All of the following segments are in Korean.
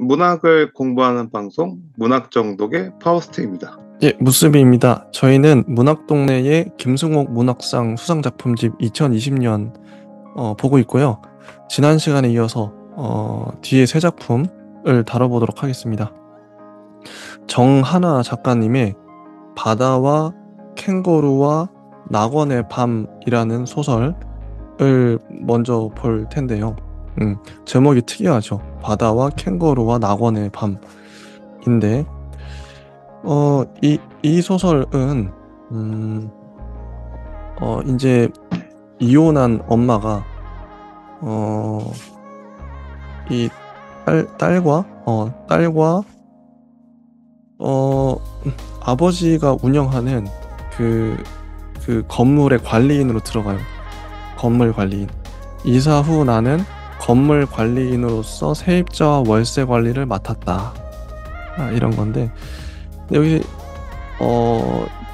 문학을 공부하는 방송 문학정독의 파우스트입니다. 예, 무스비입니다. 저희는 문학동네의 김승옥 문학상 수상작품집 2020년 보고 있고요. 지난 시간에 이어서 뒤에 세 작품을 다뤄보도록 하겠습니다. 정하나 작가님의 바다와 캥거루와 낙원의 밤이라는 소설을 먼저 볼 텐데요. 제목이 특이하죠. 바다와 캥거루와 낙원의 밤인데 이 소설은 이제 이혼한 엄마가 이 딸과 아버지가 운영하는 그 건물의 관리인으로 들어가요. 건물 관리인. 이사 후 나는 건물 관리인으로서 세입자와 월세 관리를 맡았다. 이런 건데 여기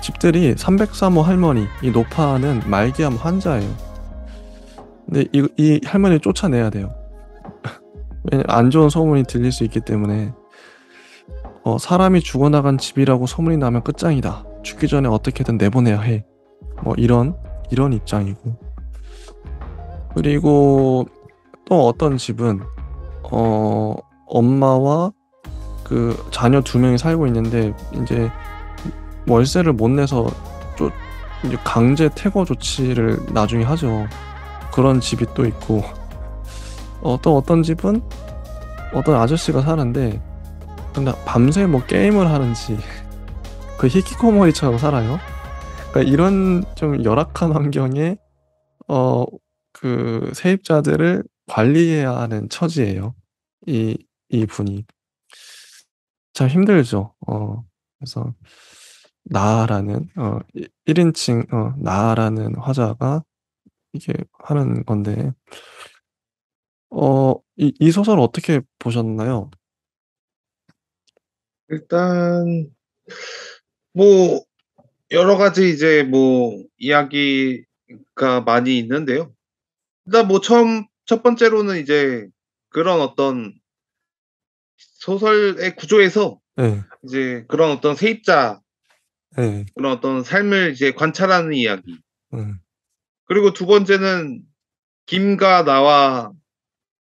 집들이 303호 할머니, 이 노파는 말기암 환자예요. 근데 이 할머니를 쫓아내야 돼요. 왜냐면 안 좋은 소문이 들릴 수 있기 때문에 사람이 죽어나간 집이라고 소문이 나면 끝장이다. 죽기 전에 어떻게든 내보내야 해. 뭐 이런 입장이고. 그리고 또 어떤 집은 엄마와 그 자녀 2명이 살고 있는데 이제 월세를 못 내서 이제 강제 퇴거 조치를 나중에 하죠. 그런 집이 또 있고, 또 어떤 집은 어떤 아저씨가 사는데 근데 밤새 뭐 게임을 하는지 그 히키코모리처럼 살아요. 그러니까 이런 좀 열악한 환경에 그 세입자들을 관리해야 하는 처지예요. 이 분이 참 힘들죠. 그래서 나라는 1인칭 나라는 화자가 이게 하는 건데 이 소설 어떻게 보셨나요? 일단 뭐 여러 가지 이제 뭐 이야기가 많이 있는데요. 일단 뭐 첫 번째로는 이제 그런 어떤 소설의 구조에서 네, 이제 그런 어떤 세입자, 네, 그런 어떤 삶을 이제 관찰하는 이야기. 음, 그리고 두 번째는 김과 나와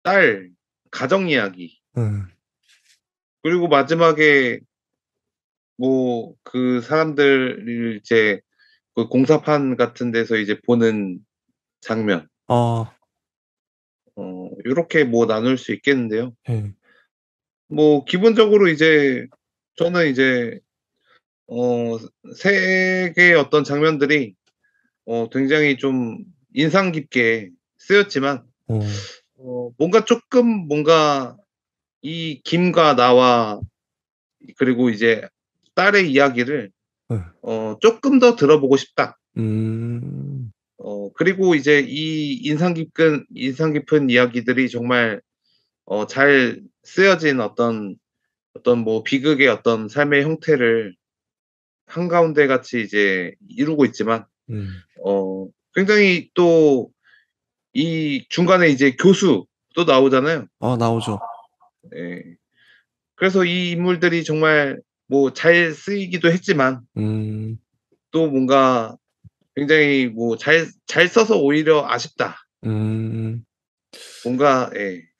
딸 가정 이야기. 음, 그리고 마지막에 뭐 그 사람들을 이제 그 공사판 같은 데서 이제 보는 장면. 아, 요렇게 뭐 나눌 수 있겠는데요. 예, 뭐 기본적으로 이제 저는 이제 어 세 개의 어떤 장면들이 굉장히 좀 인상 깊게 쓰였지만 어, 뭔가 쪼끔 뭔가 이 김과 나와 그리고 이제 딸의 이야기를 예, 쪼끔 더 들어보고 싶다. 음, 그리고 이제 이 인상 깊은 이야기들이 정말 잘 쓰여진 어떤 뭐 비극의 어떤 삶의 형태를 한가운데 같이 이제 이루고 있지만 음, 굉장히 또 이 중간에 이제 교수도 나오잖아요. 나오죠. 예. 그래서 이 인물들이 정말 뭐 잘 쓰이기도 했지만 음, 또 뭔가 굉장히 뭐 잘 써서 오히려 아쉽다. 음. 뭔가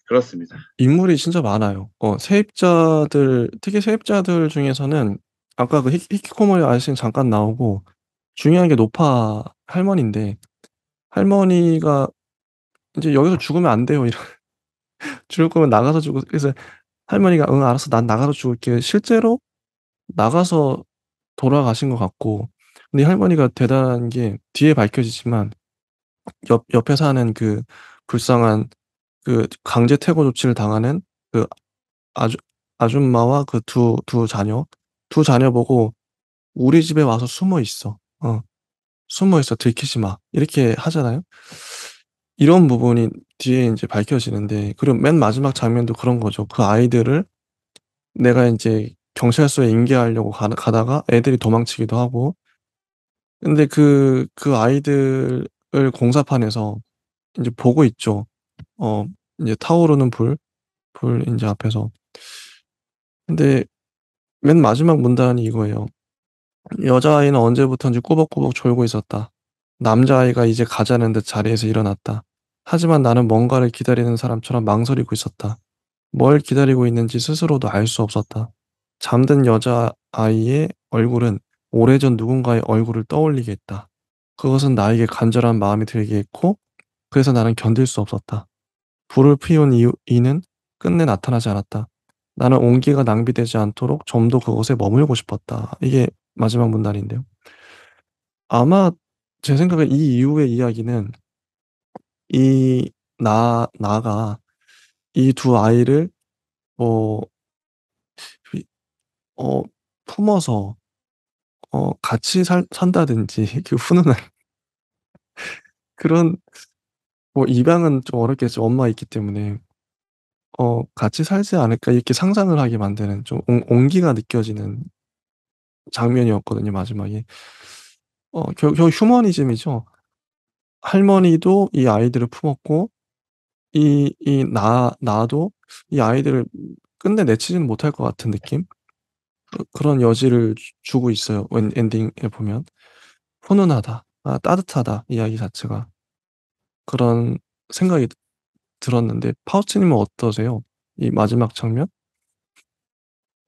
그렇습니다. 인물이 진짜 많아요. 특히 세입자들 중에서는 아까 그 히키코모리 아저씨는 잠깐 나오고 중요한 게 노파 할머니인데 할머니가 이제 "여기서 죽으면 안 돼요." "죽을 거면 나가서 죽으." 그래서 할머니가 "응 알았어. 난 나가서 죽을게." 실제로 나가서 돌아가신 것 같고 근데 이 할머니가 대단한 게 뒤에 밝혀지지만 옆에 사는 그 불쌍한 그 강제 퇴거 조치를 당하는 그 아주 아줌마와 그 두 자녀, 두 자녀 보고 "우리 집에 와서 숨어 있어. 숨어 있어. 들키지 마." 이렇게 하잖아요. 이런 부분이 뒤에 인제 밝혀지는데 그리고 맨 마지막 장면도 그런 거죠. 그 아이들을 내가 인제 경찰서에 인계하려고 가다가 애들이 도망치기도 하고 근데 그 아이들을 공사판에서 인제 보고 있죠. 어 인제 타오르는 불 인제 앞에서. 근데 맨 마지막 문단이 이거예요. "여자아이는 언제부턴지 꾸벅꾸벅 졸고 있었다. 남자아이가 이제 가자는 듯 자리에서 일어났다. 하지만 나는 뭔가를 기다리는 사람처럼 망설이고 있었다. 뭘 기다리고 있는지 스스로도 알 수 없었다. 잠든 여자아이의 얼굴은 오래전 누군가의 얼굴을 떠올리게 했다. 그것은 나에게 간절한 마음이 들게 했고 그래서 나는 견딜 수 없었다. 불을 피운 이는 끝내 나타나지 않았다. 나는 온기가 낭비되지 않도록 좀 더 그곳에 머물고 싶었다." 이게 마지막 문단인데요. 아마 제 생각에 이 이후의 이야기는 이 나가 이 두 아이를 뭐 휘 품어서 같이 산다든지 그 훈훈한 그런, 뭐 입양은 좀 어렵겠죠. 엄마가 있기 때문에. '같이 살지 않을까.' 이렇게 상상을 하게 만드는 좀 온기가 느껴지는 장면이었거든요, 마지막에. 결국 휴머니즘이죠. 할머니도 이 아이들을 품었고 나도 이 아이들을 끝내 내치지는 못할 것 같은 느낌? 그런 여지를 주고 있어요, 엔딩에 보면. 훈훈하다. 따뜻하다, 이야기 자체가. 그런 생각이 들었는데 파우치님은 어떠세요? 이 마지막 장면?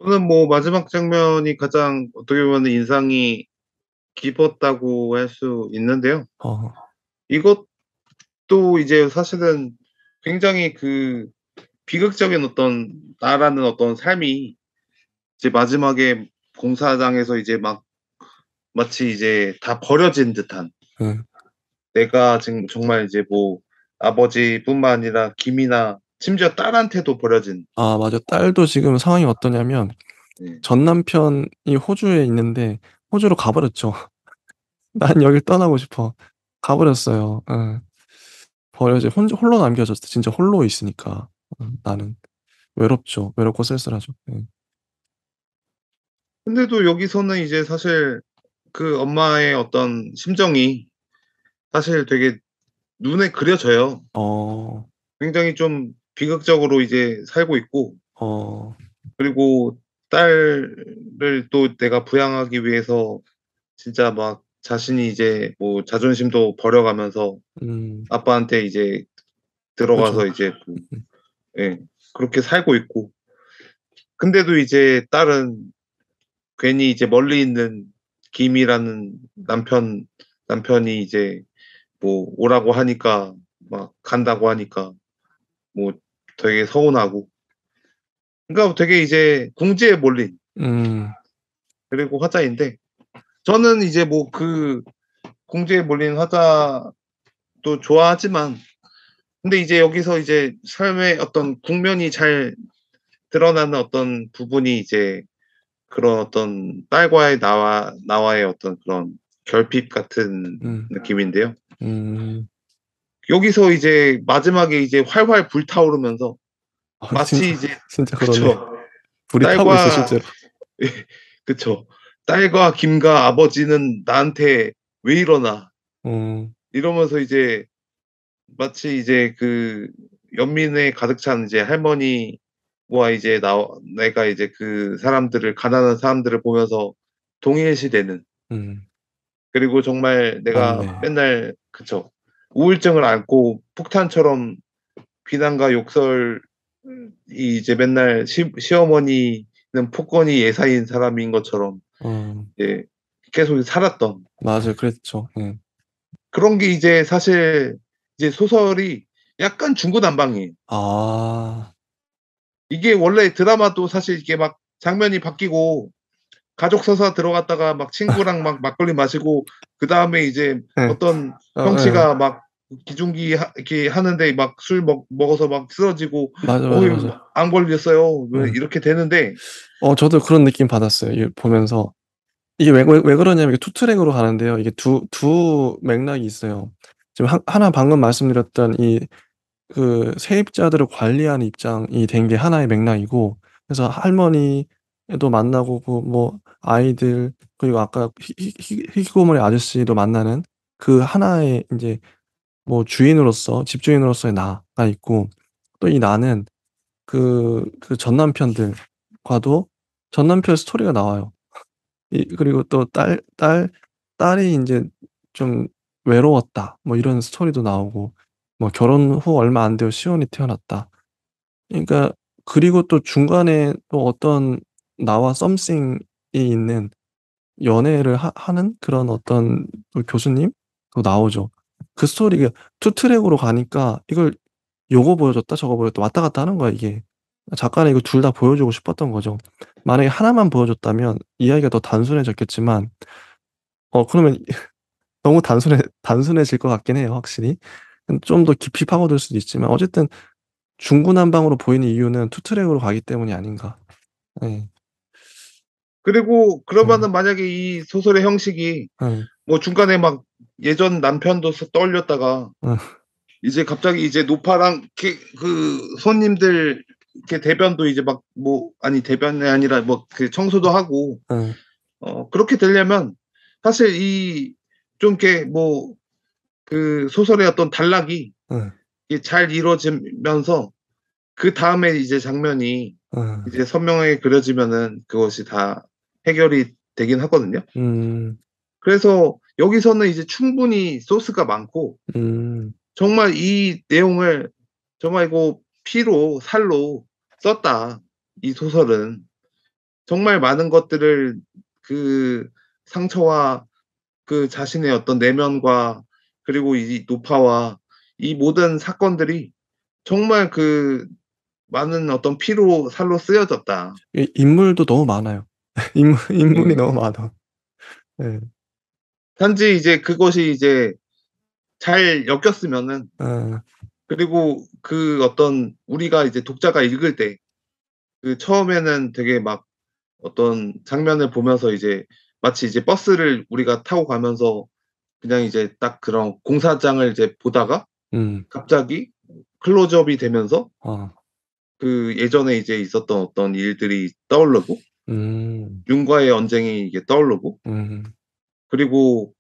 저는 뭐 마지막 장면이 가장 어떻게 보면 인상이 깊었다고 할 수 있는데요. 어. 이것도 이제 사실은 굉장히 그 비극적인 어떤 나라는 어떤 삶이 이제 마지막에 공사장에서 이제 막 마치 이제 다 버려진 듯한, 예. 내가 지금 정말 이제 뭐 아버지뿐만 아니라 김이나 심지어 딸한테도 버려진. 맞아. 딸도 지금 상황이 어떠냐면 예. 전 남편이 호주에 있는데 호주로 가 버렸죠. "난 여길 떠나고 싶어." 가 버렸어요. 예. 버려져 홀로 남겨졌어. 진짜 홀로 있으니까. 나는. 외롭죠. 외롭고 쓸쓸하죠. 예. 근데도 여기서는 이제 사실 그 엄마의 어떤 심정이 사실 되게 눈에 그려져요. 어. 굉장히 좀 비극적으로 이제 살고 있고, 어. 그리고 딸을 또 내가 부양하기 위해서 진짜 막 자신이 이제 뭐 자존심도 버려가면서 음. 아빠한테 이제 그죠. 들어가서 이제 뭐, 음. 예, 그렇게 살고 있고, 근데도 이제 딸은 괜히 이제 멀리 있는 김이라는 남편이 이제 뭐 오라고 하니까, 막 간다고 하니까 뭐 되게 서운하고, 그러니까 되게 이제 궁지에 몰린, 음. 그리고 화자인데, 저는 이제 뭐 그 궁지에 몰린 화자도 좋아하지만, 근데 이제 여기서 이제 삶의 어떤 국면이 잘 드러나는 어떤 부분이 이제 그런 어떤 딸과의 나와의 어떤 그런 결핍 같은 음. 느낌인데요. 음. 여기서 이제 마지막에 이제 활활 불타오르면서 진짜 마치 이제 진짜 그러네요. 그쵸. 불이 타고 있어요, 딸과 실제로. 예, 그쵸. "딸과 김과 아버지는 나한테 왜 이러나." 음. 이러면서 이제 마치 이제 그 연민에 가득 찬 이제 할머니와 이제 내가 이제 그 사람들을, 가난한 사람들을 보면서 동일시되는, 음. 그리고 정말 내가 맞네. 맨날 그쵸. 우울증을 앓고 폭탄처럼 비난과 욕설이 이제 맨날 시어머니는 폭언이 예사인 사람인 것처럼 어. 이제 계속 살았던 맞아요. 그랬죠. 예. 그런 게 이제 사실 이제 소설이 약간 중구난방이에요. 아. 이게 원래 드라마도 사실 이게 막 장면이 바뀌고 가족 서사 들어갔다가 막 친구랑 막 막걸리 마시고 그다음에 이제 예. 어떤 예. 형씨가 막 기중기 이렇게 하는데 막 술 먹어서 막 쓰러지고 맞아, 맞아, "어이 맞아. 안 걸렸어요." 왜 예. 이렇게 되는데. 저도 그런 느낌 받았어요. 이게 보면서. 이게 왜 그러냐면 이게 투 트랙으로 가는데요. 이게 두 맥락이 있어요. 지금 하나 방금 말씀드렸던 세입자들을 관리하는 입장이 된 게 하나의 맥락이고, 그래서 할머니도 만나고 뭐 아이들, 그리고 아까 히키코모리 아저씨도 만나는 그 하나의 인제 뭐 주인으로서 집주인으로서의 나가 있고, 또 이 나는 전 남편들과도 전 남편 스토리가 나와요. 그리고 또 딸이 인제 좀 외로웠다 뭐 이런 스토리도 나오고, 뭐 결혼 후 얼마 안 되어 시혼이 태어났다. 그러니까 그리고 또 중간에 또 어떤 나와 썸씽이 있는 연애를 하는 그런 어떤 또 교수님 또 나오죠. 그 스토리가 투 트랙으로 가니까 이걸 요거 보여줬다 저거 보여줬다 왔다 갔다 하는 거야 이게. 작가는 이거 둘 다 보여주고 싶었던 거죠. 만약에 하나만 보여줬다면 이야기가 더 단순해졌겠지만 그러면 너무 단순해질 것 같긴 해요 확실히. 좀 더 깊이 파고들 수도 있지만 어쨌든 중구난방으로 보이는 이유는 투 트랙으로 가기 때문이 아닌가. 예. 그리고 예. 그러면은 만약에 이 소설의 형식이 예. 뭐 중간에 막 예전 남편도 떠올렸다가 어. 이제 갑자기 이제 노파랑 그 손님들 이렇게 대변도 이제 막 뭐 아니 대변이 아니라 뭐 그 청소도 하고 예. 그렇게 되려면 사실 이 좀 이렇게 뭐 그 소설의 어떤 단락이 예. 이게 잘 이루어지면서 그다음에 이제 장면이 예. 이제 선명하게 그려지면은 그것이 다 해결이 되긴 하거든요. 음. 그래서 여기서는 이제 충분히 소스가 많고 음. 정말 이 내용을 정말 이거 피로 살로 썼다. 이 소설은 정말 많은 것들을 그 상처와 그 자신의 어떤 내면과 그리고 이 노파와 이 모든 사건들이 정말 그 많은 어떤 피로 살로 쓰여졌다. 이 인물도 너무 많아요. 인물이 예. 너무 많아. 예. 단지 이제 그것이 이제 잘 엮였으면은 예. 그리고 그 어떤 우리가 이제 독자가 읽을 때 그 처음에는 되게 막 어떤 장면을 보면서 이제 마치 이제 버스를 우리가 타고 가면서 그냥 이제 딱 그런 공사장을 이제 보다가 음. 갑자기 클로즈업이 되면서 어. 그 예전에 이제 있었던 어떤 일들이 떠오르고 음. 윤과의 언쟁이 이게 떠오르고 음. 그리고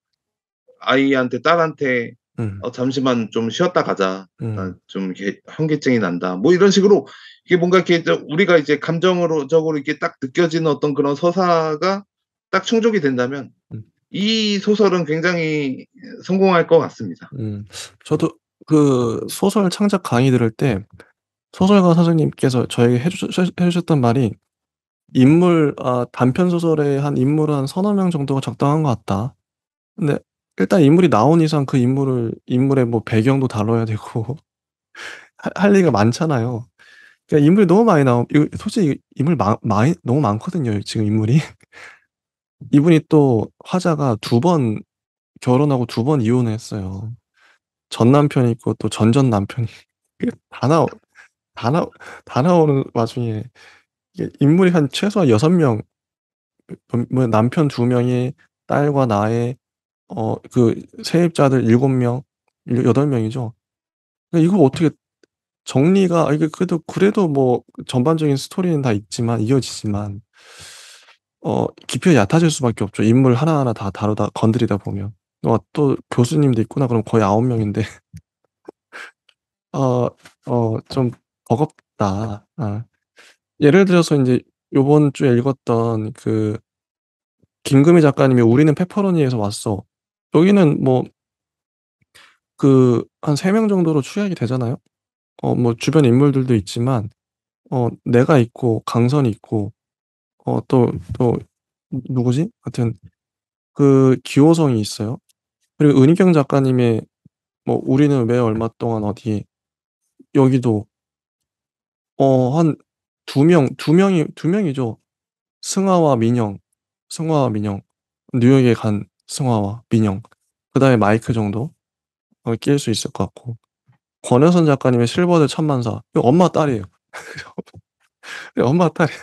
아이한테 딸한테 음. 잠시만 좀 쉬었다 가자. 나 음. 좀 이렇게 현기증이 난다." 뭐 이런 식으로 이게 뭔가 이렇게 우리가 이제 감정으로 적으로 이렇게 딱 느껴지는 어떤 그런 서사가 딱 충족이 된다면 음. 이 소설은 굉장히 성공할 것 같습니다. 음. 저도 그 소설 창작 강의 들을 때 소설가 선생님께서 저에게 해 주셨던 말이 "단편 소설에 한 인물 한 서너 명 정도가 적당한 것 같다." 근데 일단 인물이 나온 이상 그 인물의 뭐 배경도 다뤄야 되고 할 얘기가 많잖아요. 그러니까 인물이 너무 많이 나오 이거 솔직히 인물 많이 너무 많거든요, 지금 인물이. 이분이 또 화자가 두 번 결혼하고 두 번 이혼을 했어요. 전 남편이 있고 또 전전 남편이 이게 다 나오 다 나오는 와중에 이게 인물이 한 최소한 6 명, 뭐 남편 2 명이 딸과 나의 그 세입자들 7 명, 8 명이죠. 이걸 어떻게 이게 그래도 뭐 전반적인 스토리는 다 있지만 이어지지만 깊이가 얕아질 수밖에 없죠. 인물 하나하나 다 다루다 건드리다 보면. 또 교수님도 있구나 그럼 거의 9 명인데 어 좀 버겁다. 예를 들어서 인제 요번 주에 읽었던 그 김금희 작가님의 우리는 페퍼로니에서 왔어. 여기는 뭐 한 3명 정도로 추약이 되잖아요. 뭐 주변 인물들도 있지만 내가 있고 강선이 있고 또 누구지? 하여튼 그 기호성이 있어요. 그리고 은희경 작가님의 뭐 우리는 왜 얼마 동안 어디 여기도 한 2 명이죠. 승화와 민영, 승화와 민영. 뉴욕에 간 승화와 민영. 그다음에 마이크 정도 낄 수 있을 것 같고. 권혜선 작가님의 실버드 천만사. 이거 엄마 딸이에요. 엄마 딸이야.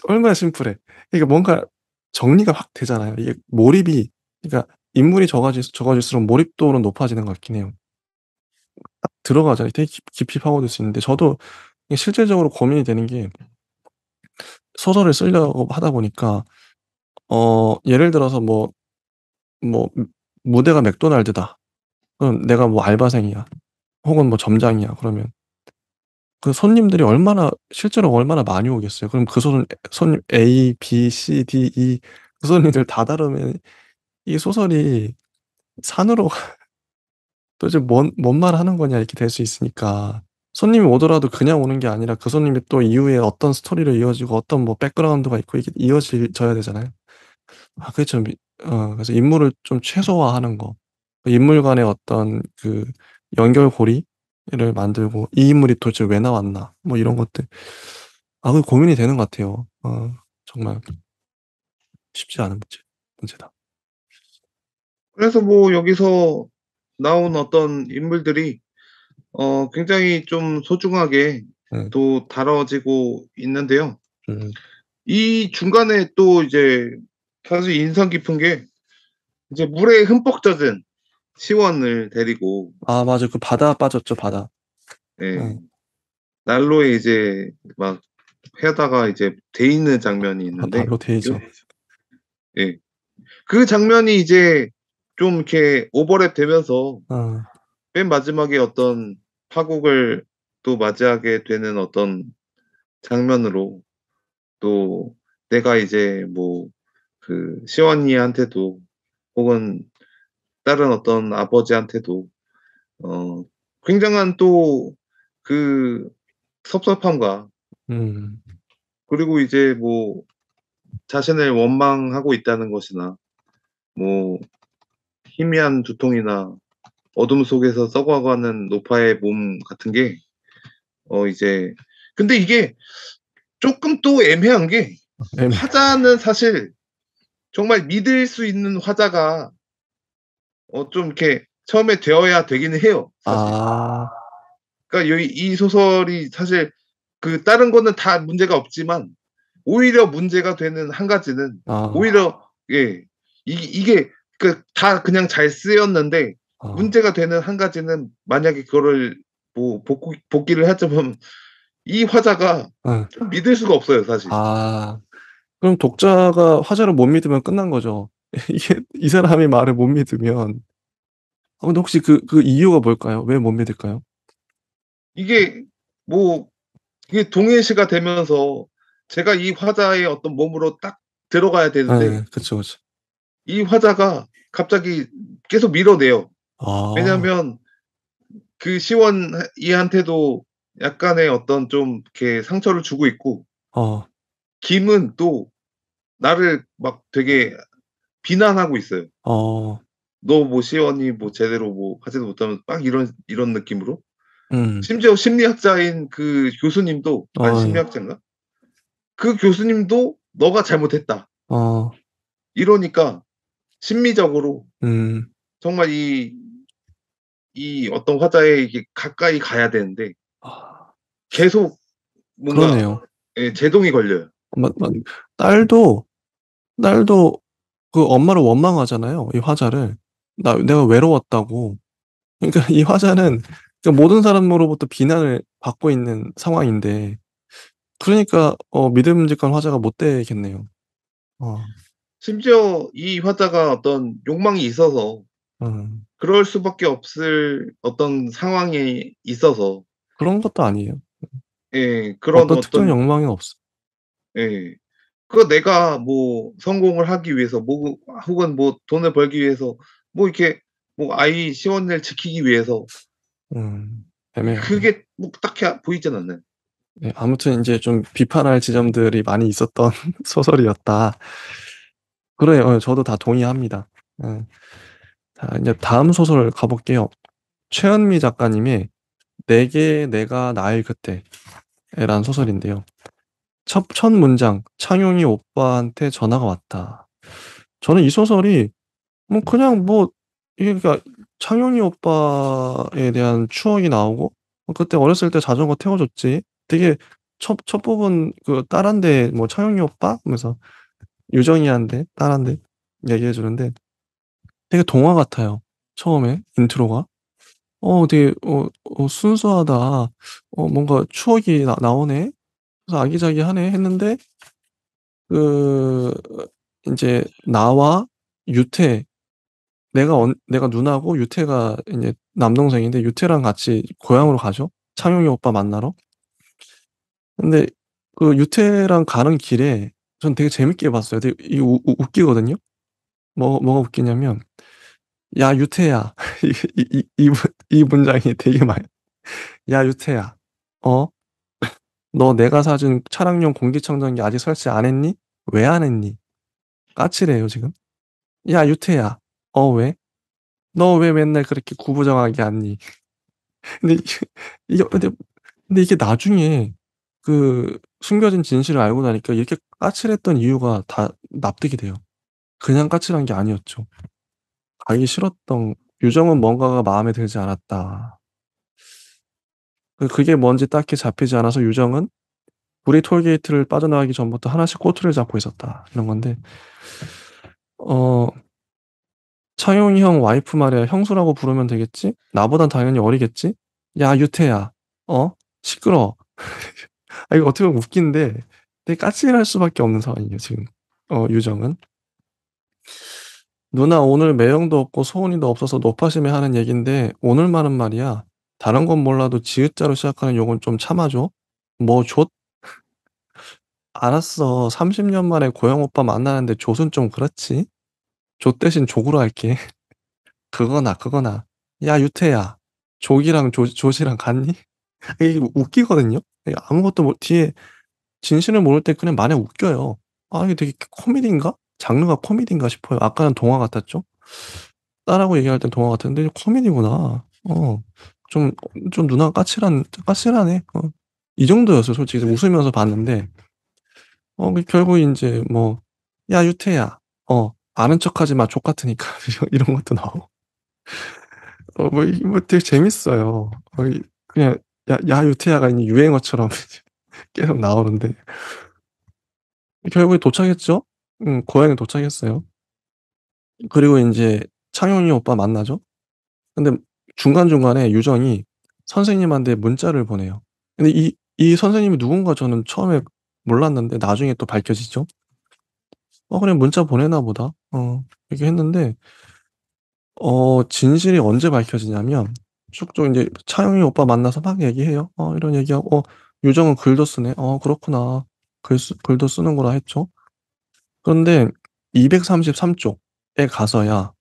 얼마나 심플해. 이게 뭔가 정리가 확 되잖아요. 이게 몰입이 그러니까 인물이 적어질수록 몰입도는 높아지는 것 같긴 해요. 들어가잖아요. 되게 깊이 파고들 수 있는데 저도 이게 실질적으로 고민이 되는 게 소설을 쓰려고 하다 보니까 예를 들어서 뭐 무대가 맥도날드다. 그럼 내가 뭐 알바생이야. 혹은 뭐 점장이야. 그러면 그 손님들이 얼마나 실제로 얼마나 많이 오겠어요. 그럼 그 손님 A, B, C, D, E 그 손님들 다 다르면 이 소설이 산으로 도대체 뭔 말을 하는 거냐 이렇게 될 수 있으니까 손님이 오더라도 그냥 오는 게 아니라 그 손님이 또 이후에 어떤 스토리로 이어지고 어떤 뭐 백그라운드가 있고 이게 이어져야 되잖아요. 그게 좀 그래서 인물을 좀 최소화하는 거. 인물 간의 어떤 그 연결고리를 만들고 '이 인물이 도대체 왜 나왔나.' 뭐 이런 것들. 그 고민이 되는 것 같아요. 정말 쉽지 않은 문제다. 그래서 뭐 여기서 나온 어떤 인물들이 굉장히 좀 소중하게 네. 또 다뤄지고 있는데요. 음. 이 중간에 또 이제 사실 인상 깊은 게 이제 물에 흠뻑 젖은 시원을 데리고 맞아요. 그 바다 빠졌죠, 바다. 예 예. 난로에 이제 막 해다가 이제 데 있는 장면이 있는데 난로 요 데이죠. 예. 그 장면이 이제 좀 이렇게 오버랩 되면서 어. 맨 마지막에 어떤 파국을 또 맞이하게 되는 어떤 장면으로 또 내가 이제 뭐 그 시완이한테도 혹은 다른 어떤 아버지한테도 어 굉장한 또 그 섭섭함과 음. 그리고 이제 뭐 자신을 원망하고 있다는 것이나 뭐 희미한 두통이나 어둠 속에서 썩어가는 노파의 몸 같은 게 이제 근데 이게 쪼끔 또 애매한 게 애매 화자는 사실 정말 믿을 수 있는 화자가 좀 이렇게 처음에 되어야 되기는 해요 사실. 아. 그러니까 여기 이 소설이 사실 그 다른 거는 다 문제가 없지만 오히려 문제가 되는 한 가지는 아. 오히려 예 이게 그 다 그냥 잘 쓰였는데 아. 문제가 되는 한 가지는 만약에 그거를 뭐 복기를 하자면 이 화자가 예. 좀 믿을 수가 없어요 사실. 아. 그럼 독자가 화자를 못 믿으면 끝난 거죠. 이게 이 사람의 말을 못 믿으면 근데 혹시 그 이유가 뭘까요? 왜 못 믿을까요? 이게 뭐 이게 동일시가 되면서 제가 이 화자의 어떤 몸으로 딱 들어가야 되는데 예. 그쵸, 그쵸. 이 화자가 갑자기 계속 밀어내요. 아. 왜냐하면 그 시원 이한테도 약간의 어떤 좀 이렇게 상처를 주고 있고 어. 김은 또 나를 막 되게 비난하고 있어요. 어. "너 뭐 시원이 뭐 제대로 뭐 하지도 못하면서" 막 이런 느낌으로. 음. 심지어 심리학자인 그 교수님도 예. 심리학자인가? 그 교수님도 "너가 잘못했다." 어. 이러니까 심리적으로 음. 정말 이 어떤 화자에게 가까이 가야 되는데 아. 계속 뭔가 그러네요. 예 제동이 걸려요. 맞 딸도 딸도 그 엄마를 원망하잖아요, 이 화자를. 내가 외로웠다고. 그러니까 이 화자는 모든 사람으로부터 비난을 받고 있는 상황인데 그러니까 믿음직한 화자가 못 되겠네요. 어. 심지어 이 화자가 어떤 욕망이 있어서 음. 그럴 수밖에 없을 어떤 상황이 있어서 그런 것도 아니에요. 예 그런 어떤 특정 어떤 욕망은 없어. 예 내가 뭐 성공을 하기 위해서 뭐 혹은 뭐 돈을 벌기 위해서 뭐 이렇게 뭐 아이 시원을 지키기 위해서 애매하네요. 그게 뭐 딱히 보이진 않아요. 네 아무튼 인제 좀 비판할 지점들이 많이 있었던 소설이었다. 그래요. 저도 다 동의합니다. 예. 자 인제 다음 소설 가 볼게요. 최은미 작가님의 내게 내가 나일 그때에란 소설인데요. 첫 문장 "창용이 오빠한테 전화가 왔다." 저는 이 소설이 그냥 이게 그러니까 창용이 오빠에 대한 추억이 나오고 "그때 어렸을 때 자전거 태워 줬지." 되게 첫 부분 딸한테 "창용이 오빠?" 하면서 유정이한테 딸한테 얘기해 주는데 되게 동화 같아요, 처음에 인트로가. 되게 순수하다. 뭔가 추억이 나오네. 그래서 아기자기하네 했는데 그 인제 나와 유태 내가 누나고 유태가 인제 남동생인데 유태랑 같이 고향으로 가죠, 창용이 오빠 만나러. 근데 그 유태랑 가는 길에 전 되게 재밌게 봤어요. 되게 이게 우 우 웃기거든요. 뭐가 웃기냐면 "야 유태야." 이 문장이 되게 많이 "야 유태야. 어 너 내가 사준 차량용 공기청정기 아직 설치 안 했니? 왜 안 했니?" 까칠해요 지금. "야 유태야. 왜? 너 왜 맨날 그렇게 구부정하게 앉니?" 근데 이게 근데 이게 나중에 그 숨겨진 진실을 알고 나니까 이렇게 까칠했던 이유가 다 납득이 돼요. 그냥 까칠한 게 아니었죠. 가기 싫었던 유정은 뭔가가 마음에 들지 않았다. 그게 뭔지 딱히 잡히지 않아서 유정은 우리 톨게이트를 빠져나가기 전부터 하나씩 꼬투리를 잡고 있었다. 이런 건데 어 "차용이 형 와이프 말이야 형수라고 부르면 되겠지? 나보단 당연히 어리겠지? 야 유태야. 시끄러워." 이거 어떻게 보면 웃긴데 되게 까칠할 수밖에 없는 상황이에요 지금 유정은. "누나 오늘 매형도 없고 소은이도 없어서 노파심에 하는 얘긴데 오늘만은 말이야 다른 건 몰라도 지읒자로 시작하는 욕은 좀 참아 줘." "뭐 조?" "알았어. 30년 만에 고영 오빠 만나는데 좆은 좀 그렇지. 조 대신 족으로 할게." 그거나. "야 유태야. 족이랑 좆이랑 같니?" 이게 웃기거든요. 이게 아무것도 뒤에 진실을 모를 때 그냥 마냥 웃겨요. '아 이게 되게 코미디인가? 장르가 코미디인가?' 싶어요. 아까는 동화 같았죠. 딸하고 얘기할 땐 동화 같았는데 코미디구나. 좀 누나가 까칠하네. 이 정도였어요 솔직히. 웃으면서 봤는데 결국 인제 뭐 "야 유태야. 아는 척하지 마 족 같으니까." 이런 것도 나오고. 되게 재밌어요. 이 그냥 야 유태야가 이 유행어처럼 계속 나오는데 결국에 도착했죠. 고향에 도착했어요. 그리고 인제 창용이 오빠 만나죠. 근데 중간중간에 유정이 선생님한테 문자를 보내요. 근데 이 선생님이 누군가 저는 처음에 몰랐는데 나중에 또 밝혀지죠. '그냥 문자 보내나 보다.' 이렇게 했는데 진실이 언제 밝혀지냐면 쭉쭉 인제 차영이 오빠 만나서 막 얘기해요. 이런 얘기하고 유정은 글도 쓰네. 그렇구나. 글도 쓰는구나." 했죠. 그런데 233 쪽에 가서야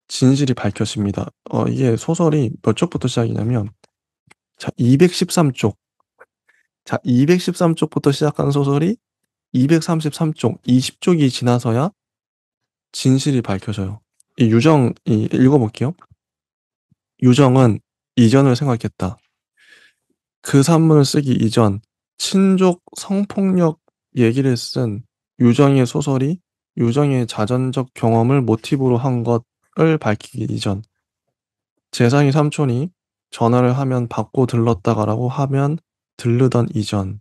진실이 밝혀집니다. 이게 소설이 몇 쪽부터 시작이냐면 자 213 쪽. 자 213 쪽부터 시작한 소설이 233쪽 20 쪽이 지나서야 진실이 밝혀져요. 이 유정이 읽어 볼게요. "유정은 이전을 생각했다. 그 산문을 쓰기 이전 친족 성폭력 얘기를 쓴 유정의 소설이 유정의 자전적 경험을 모티브로 한 것을 밝히기 이전 재상이 삼촌이 전화를 하면 받고 들렀다가라고 하면 들르던 이전."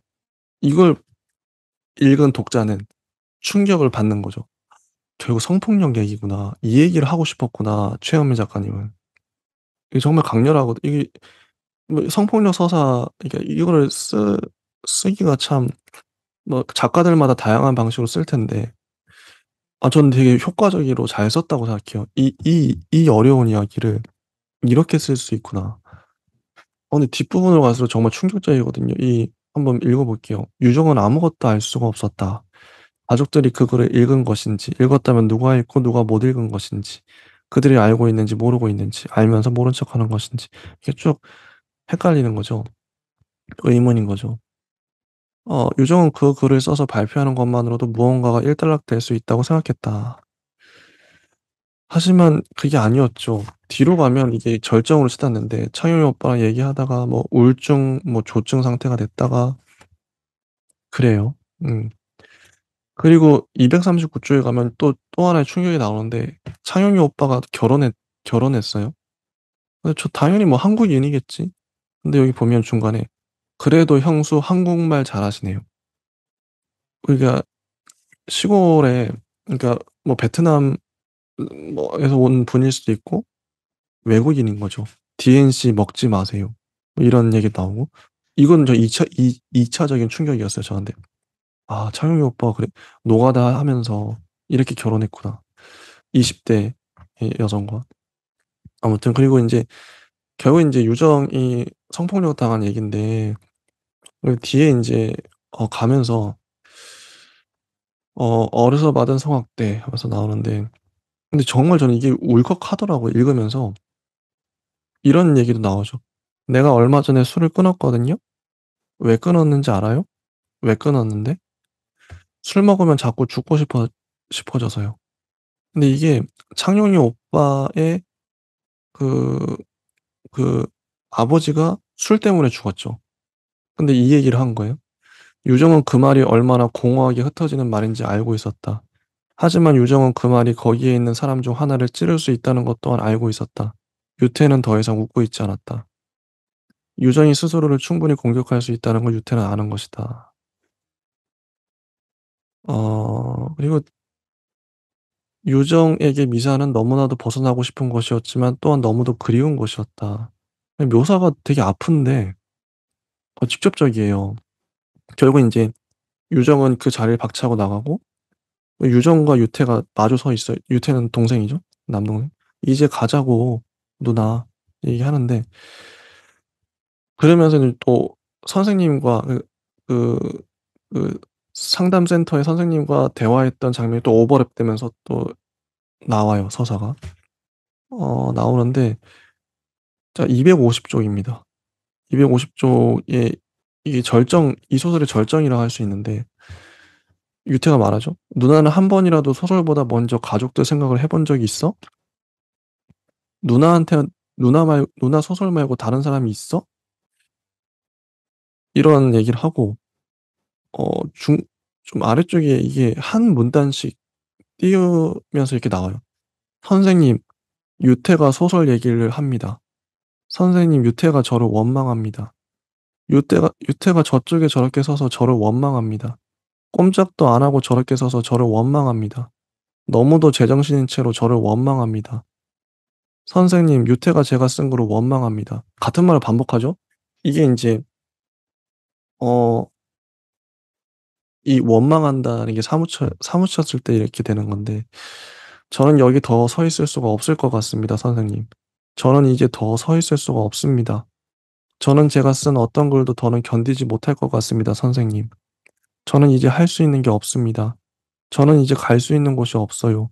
이걸 읽은 독자는 충격을 받는 거죠. '결국 성폭력 얘기구나. 이 얘기를 하고 싶었구나, 최현미 작가님은.' 이게 정말 강렬하거든. 이게 뭐 성폭력 서사 그러니까 이거를 쓰기가 참 뭐 작가들마다 다양한 방식으로 쓸 텐데 저는 되게 효과적으로 잘 썼다고 생각해요. 이 어려운 이야기를 이렇게 쓸 수 있구나. 근데 뒷부분으로 갈수록 정말 충격적이거든요. 한번 읽어 볼게요. "유정은 아무것도 알 수가 없었다. 가족들이 그 글을 읽은 것인지, 읽었다면 누가 읽고 누가 못 읽은 것인지, 그들이 알고 있는지 모르고 있는지, 알면서 모른 척하는 것인지." 이게 쭉 헷갈리는 거죠. 의문인 거죠. "유정은 그 글을 써서 발표하는 것만으로도 무언가가 일단락될 수 있다고 생각했다." 하지만 그게 아니었죠. 뒤로 가면 이게 절정으로 치닫는데 창영이 오빠랑 얘기하다가 뭐 우울증 뭐 조증 상태가 됐다가 그래요. 음. 그리고 239 쪽에 가면 또 하나의 충격이 나오는데 창영이 오빠가 결혼했어요. 근데 저 당연히 뭐 한국인이겠지. 근데 여기 보면 중간에 "그래도 형수 한국말 잘하시네요." 그러니까 시골에 그러니까 뭐 베트남 에서 온 분일 수도 있고 외국인인 거죠. "DNC 먹지 마세요." 뭐 이런 얘기 나오고 이건 저 2 차적인 충격이었어요 저한테. '아 창영이 오빠가 그래 노가다 하면서 이렇게 결혼했구나.' 20 대의 여성과. 아무튼 그리고 인제 결국 인제 유정이 성폭력 당한 얘긴데 그 뒤에 인제 가면서 "어려서 받은 성악대." 하면서 나오는데, 근데 정말 저는 이게 울컥하더라고요, 읽으면서. 이런 얘기도 나오죠. "내가 얼마 전에 술을 끊었거든요. 왜 끊었는지 알아요? 왜 끊었는데? 술 먹으면 자꾸 죽고 싶어져서요." 근데 이게 창룡이 오빠의 그 그 아버지가 술 때문에 죽었죠. 근데 이 얘기를 한 거예요. "유정은 그 말이 얼마나 공허하게 흩어지는 말인지 알고 있었다. 하지만 유정은 그 말이 거기에 있는 사람 중 하나를 찌를 수 있다는 것 또한 알고 있었다. 유태는 더 이상 웃고 있지 않았다. 유정이 스스로를 충분히 공격할 수 있다는 걸 유태는 아는 것이다." 그리고 "유정에게 미사는 너무나도 벗어나고 싶은 것이었지만 또한 너무도 그리운 것이었다." 묘사가 되게 아픈데 직접적이에요. 결국 인제 유정은 그 자리를 박차고 나가고, 유정과 유태가 마주 서 있어요. 유태는 동생이죠. 남동생. "이제 가자고 누나." 얘기하는데, 그러면서는 또 선생님과 그 그 상담 센터의 선생님과 대화했던 장면이 또 오버랩되면서 또 나와요, 서사가. 나오는데, 자 250 쪽입니다. 250 쪽에 이게 이 소설의 절정이라고 할 수 있는데, 유태가 말하죠. "누나는 한 번이라도 소설보다 먼저 가족들 생각을 해본 적이 있어? 누나한테 누나 소설 말고 다른 사람이 있어?" 이런 얘기를 하고, 중 좀 아래쪽에 이게 한 문단씩 띄우면서 이렇게 나와요. "선생님, 유태가 소설 얘기를 합니다. 선생님, 유태가 저를 원망합니다. 유태가 저쪽에 저렇게 서서 저를 원망합니다. 꼼짝도 안 하고 저렇게 서서 저를 원망합니다. 너무도 제정신인 채로 저를 원망합니다. 선생님, 유태가 제가 쓴 거를 원망합니다." 같은 말을 반복하죠. 이게 인제 어 이 원망한다는 게 사무쳤을 때 이렇게 되는 건데, "저는 여기 더 서 있을 수가 없을 것 같습니다, 선생님. 저는 이제 더 서 있을 수가 없습니다. 저는 제가 쓴 어떤 글도 더는 견디지 못할 것 같습니다, 선생님. 저는 이제 할 수 있는 게 없습니다. 저는 이제 갈 수 있는 곳이 없어요.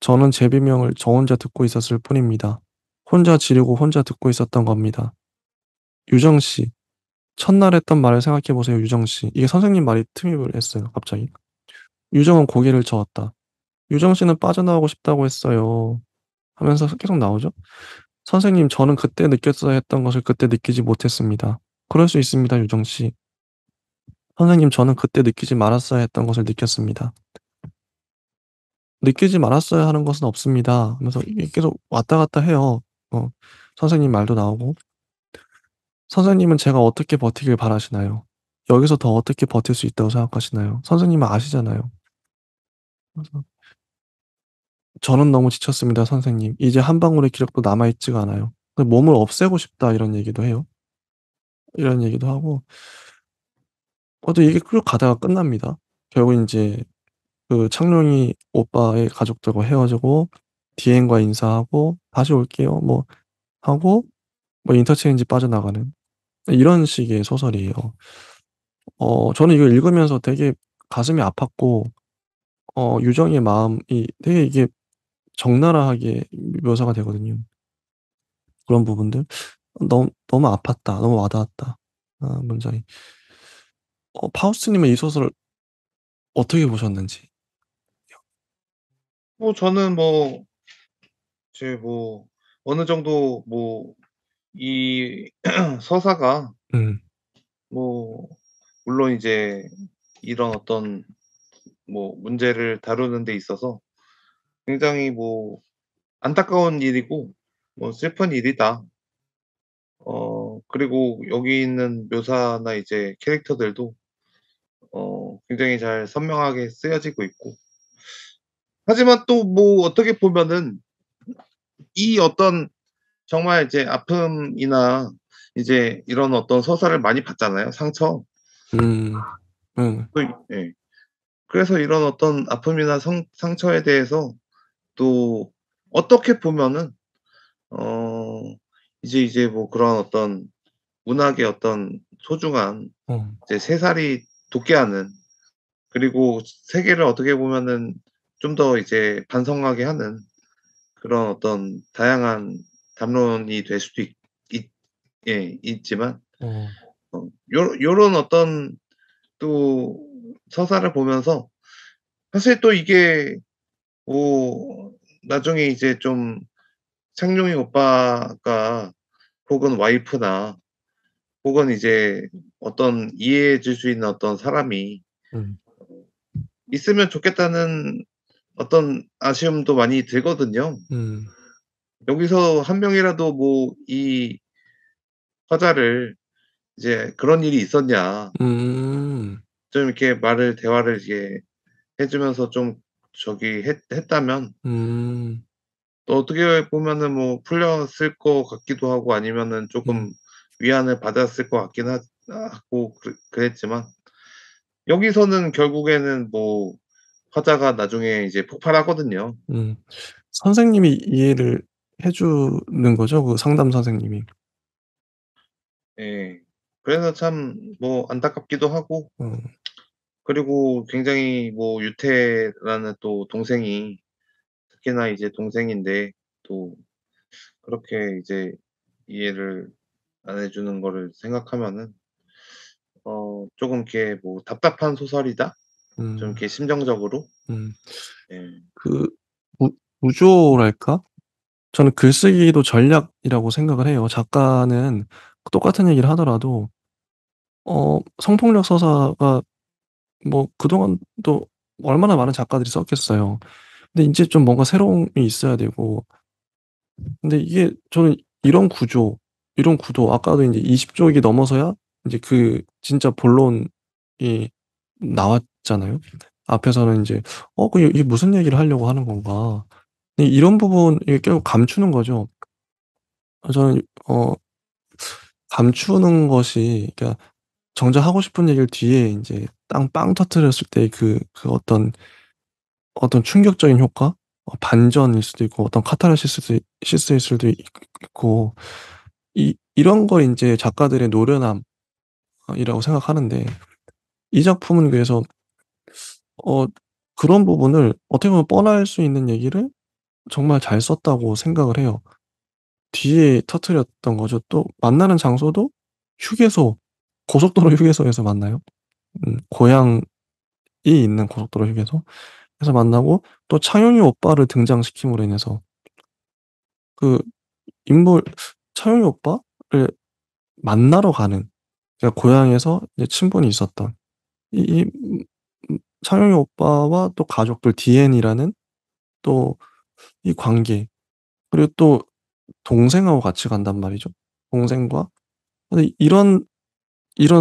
저는 제 비명을 저 혼자 듣고 있었을 뿐입니다. 혼자 지르고 혼자 듣고 있었던 겁니다. 유정 씨, 첫날 했던 말을 생각해 보세요, 유정 씨." 이게 선생님 말이 틈입을 했어요, 갑자기. 유정은 고개를 저었다. "유정 씨는 빠져나오고 싶다고 했어요." 하면서 계속 나오죠. "선생님, 저는 그때 느꼈어야 했던 것을 그때 느끼지 못했습니다. 그럴 수 있습니다, 유정 씨. 선생님, 저는 그때 느끼지 말았어야 했던 것을 느꼈습니다. 느끼지 말았어야 하는 것은 없습니다." 하면서 이게 계속 왔다 갔다 해요. 어 선생님 말도 나오고. "선생님은 제가 어떻게 버티길 바라시나요? 여기서 더 어떻게 버틸 수 있다고 생각하시나요? 선생님은 아시잖아요." 그래서 "저는 너무 지쳤습니다, 선생님. 이제 한 방울의 기력도 남아 있지가 않아요. 그 몸을 없애고 싶다." 이런 얘기도 해요. 이런 얘기도 하고, 또 이게 쭉 가다가 끝납니다. 결국 인제 창룡이 오빠의 가족들과 헤어지고 디앤과 인사하고 "다시 올게요." 뭐 하고, 인터체인지 빠져나가는 이런 식의 소설이에요. 저는 이걸 읽으면서 되게 가슴이 아팠고, 유정의 마음이 되게 이게 적나라하게 묘사가 되거든요. 그런 부분들. 너무 아팠다. 너무 와 닿았다. 문장이. 파우스트 님은 이 소설을 어떻게 보셨는지. 뭐 저는 뭐 이제 뭐 어느 정도 뭐 이 서사가 음. 뭐 물론 이제 이런 어떤 뭐 문제를 다루는 데 있어서 굉장히 뭐 안타까운 일이고 뭐 슬픈 일이다. 그리고 여기 있는 묘사나 이제 캐릭터들도 굉장히 잘 선명하게 쓰여지고 있고, 하지만 또 뭐 어떻게 보면은 이 어떤 정말 이제 아픔이나 이제 이런 어떤 서사를 많이 봤잖아요, 상처. 음. 음. 또 예. 그래서 이런 어떤 아픔이나 상처에 대해서 또 어떻게 보면은 어 이제 뭐 그런 어떤 문학의 어떤 소중한 어. 이제 새살이 돋게 하는, 그리고 세계를 어떻게 보면은 좀 더 이제 반성하게 하는 그런 어떤 다양한 담론이 될 수도 있 예 있지만, 어. 요런 어떤 또 서사를 보면서 사실 또 이게 뭐 나중에 이제 좀 창룡이 오빠가 혹은 와이프나 혹은 이제 어떤 이해해 줄 수 있는 어떤 사람이 음. 있으면 좋겠다는 어떤 아쉬움도 많이 들거든요. 음. 여기서 한 명이라도 뭐 이 화자를 이제 "그런 일이 있었냐." 음. 좀 이렇게 대화를 이렇게 해 주면서 좀 저기 했다면 음. 또 어떻게 보면은 뭐 풀렸을 것 같기도 하고, 아니면은 음. 쪼끔 위안을 받았을 것 같긴 하고 그랬지만, 여기서는 결국에는 뭐 화자가 나중에 이제 폭발하거든요. 음. 선생님이 이해를 해 주는 거죠? 그 상담 선생님이. 예. 그래서 참 뭐 안타깝기도 하고, 어. 그리고 굉장히 뭐 유태라는 또 동생이, 특히나 이제 동생인데 또 그렇게 이제 이해를 안 해 주는 거를 생각하면은 쪼금 이렇게 뭐 '답답한 소설이다.' 좀 음. 이렇게 심정적으로. 음. 예. 그 구 구조랄까? 저는 글쓰기도 전략이라고 생각을 해요. 작가는 똑같은 얘기를 하더라도 성폭력 서사가 뭐 그동안 또 얼마나 많은 작가들이 썼겠어요. 근데 인제 좀 뭔가 새로움이 있어야 되고, 근데 이게 저는 이런 구도 아까도 인제 20 쪽이 넘어서야 인제 그 진짜 본론이 나왔잖아요. 앞에서는 인제 이게 무슨 얘기를 하려고 하는 건가. 이런 부분 이게 결국 감추는 거죠. 저는 감추는 것이, 그러니까 정작 하고 싶은 얘기를 뒤에 인제 빵 터뜨렸을 때 어떤 충격적인 효과? 반전일 수도 있고 어떤 카타르시스일 수도 있고, 이런 걸 인제 작가들의 노련함 이라고 생각하는데, 이 작품은 그래서 어 그런 부분을 어떻게 보면 뻔할 수 있는 얘기를 정말 잘 썼다고 생각을 해요. 뒤에 터뜨렸던 거죠. 또 만나는 장소도 휴게소, 고속도로 휴게소에서 만나요. 고향이 있는 고속도로 휴게소에서 만나고, 또 창영이 오빠를 등장시킴으로 인해서 그 인물 창영이 오빠를 만나러 가는, 그러니까 고향에서 이제 친분이 있었던 이 창영이 오빠와 또 가족들 디엔이라는 또 이 관계, 그리고 또 동생하고 같이 간단 말이죠. 동생과, 근데 이런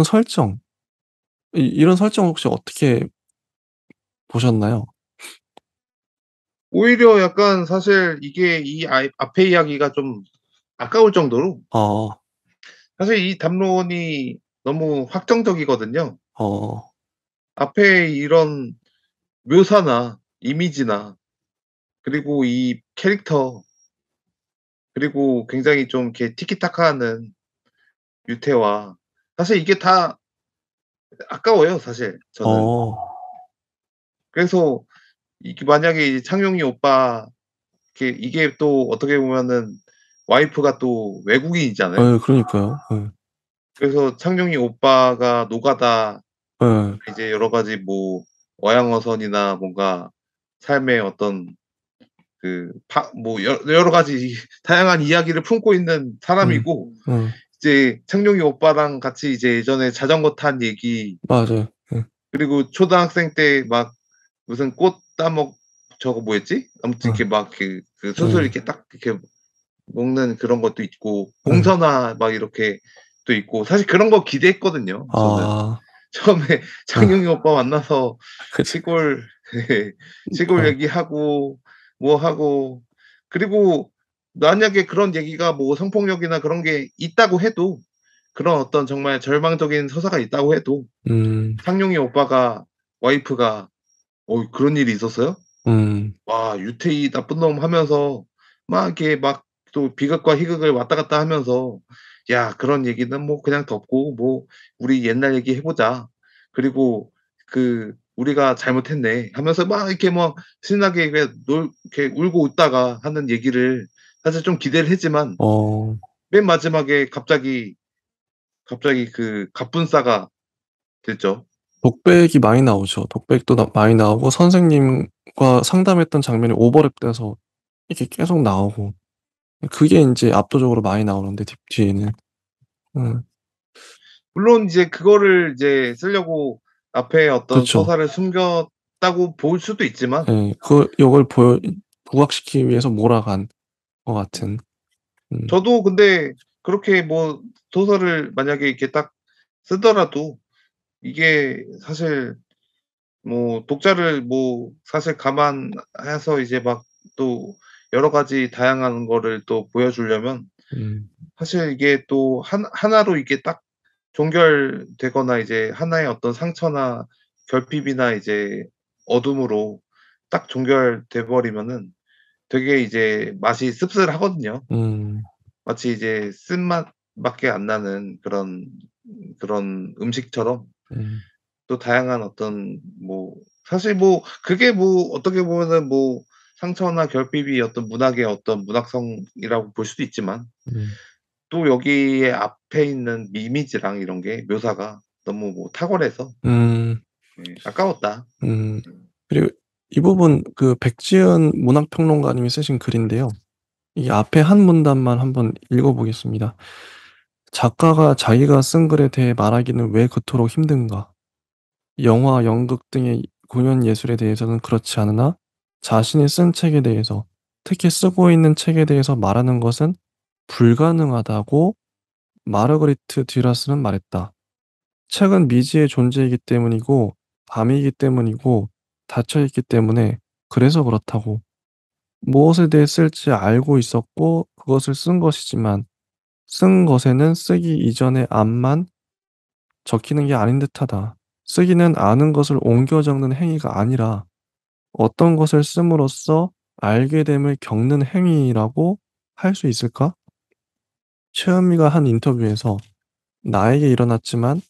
설정, 이런 설정 혹시 어떻게 보셨나요? 오히려 약간 사실 이게 이 앞에 이야기가 좀 아까울 정도로 어. 사실 이 담론이 너무 확정적이거든요. 어. 앞에 이런 묘사나 이미지나, 그리고 이 캐릭터, 그리고 굉장히 좀 이렇게 티키타카하는 유태와, 사실 이게 다 아까워요 사실 저는. 어. 그래서 이게 만약에 이제 창룡이 오빠, 이게 또 어떻게 보면은 와이프가 또 외국인이잖아요. 예, 그러니까요. 예. 그래서 창룡이 오빠가 노가다 예. 이제 여러 가지 뭐 어양어선이나 뭔가 삶의 어떤 그 뭐 여러 가지 다양한 이야기를 품고 있는 음. 사람이고, 음. 이제 창룡이 오빠랑 같이 이제 예전에 자전거 탄 얘기, 맞아요. 예. 그리고 초등학생 때 막 무슨 꽃 따먹 저거 뭐였지? 아무튼 이렇게 어. 막 수술 예. 이렇게 딱 이렇게 먹는 그런 것도 있고, 예. 봉선화 막 이렇게 또 있고, 사실 그런 거 기대했거든요 저는. 아. 처음에 어. 창룡이 오빠 만나서 그죠. 시골 예 시골 어. 얘기하고 뭐 하고, 그리고 만약에 그런 얘기가 뭐 성폭력이나 그런 게 있다고 해도, 그런 어떤 정말 절망적인 서사가 있다고 해도, 음. 창룡이 오빠가 와이프가 그런 일이 있었어요? 음. 와 유태이 나쁜 놈 하면서 막 이렇게 막 또 비극과 희극을 왔다 갔다 하면서 "야 그런 얘기는 뭐 그냥 덮고 뭐 우리 옛날 얘기 해 보자." 그리고 "우리가 잘못했네." 하면서 막 이렇게 막 신나게 그냥 이렇게 울고 웃다가 하는 얘기를 사실 좀 기대를 했지만 어. 맨 마지막에 갑자기 갑분싸가 됐죠. 독백이 많이 나오죠. 독백도 많이 나오고 선생님과 상담했던 장면이 오버랩돼서 이렇게 계속 나오고 그게 인제 압도적으로 많이 나오는데 뒤에는. 음. 물론 이제 그거를 이제 쓰려고 앞에 어떤 그쵸. 서사를 숨겼다고 볼 수도 있지만 예. 요걸 부각시키기 위해서 몰아간 것 음 같은. 음. 저도 근데 그렇게 뭐 소설을 만약에 이렇게 딱 쓰더라도 이게 사실 뭐 독자를 뭐 사실 감안해서 이제 막 또 여러 가지 다양한 거를 또 보여주려면 음. 사실 이게 또 하나로 이게 딱 종결되거나 이제 하나의 어떤 상처나 결핍이나 이제 어둠으로 딱 종결돼 버리면은 되게 이제 맛이 씁쓸하거든요. 음. 마치 이제 쓴맛밖에 안 나는 그런 음식처럼 음. 또 다양한 어떤 뭐 사실 뭐 그게 뭐 어떻게 보면은 뭐 상처나 결핍이 어떤 문학의 어떤 문학성이라고 볼 수도 있지만 음. 또 여기에 앞에 있는 이미지랑 이런 게 묘사가 너무 뭐 탁월해서 음. 예 아까웠다. 음. 음. 그리고 이 부분 백지은 문학평론가님이 쓰신 글인데요. 이 앞에 한 문단만 한번 읽어 보겠습니다. "작가가 자기가 쓴 글에 대해 말하기는 왜 그토록 힘든가? 영화, 연극 등의 공연 예술에 대해서는 그렇지 않으나 자신이 쓴 책에 대해서, 특히 쓰고 있는 책에 대해서 말하는 것은 불가능하다고 마르거리트 듀라스는 말했다. 책은 미지의 존재이기 때문이고 밤이기 때문이고 닫혀 있기 때문에 그래서 그렇다고. 무엇에 대해 쓸지 알고 있었고 그것을 쓴 것이지만 쓴 것에는 쓰기 이전의 암만 적히는 게 아닌 듯하다. 쓰기는 아는 것을 옮겨 적는 행위가 아니라 어떤 것을 씀으로써 알게 됨을 겪는 행위라고 할 수 있을까? 최은미가 한 인터뷰에서 나에게 일어났지만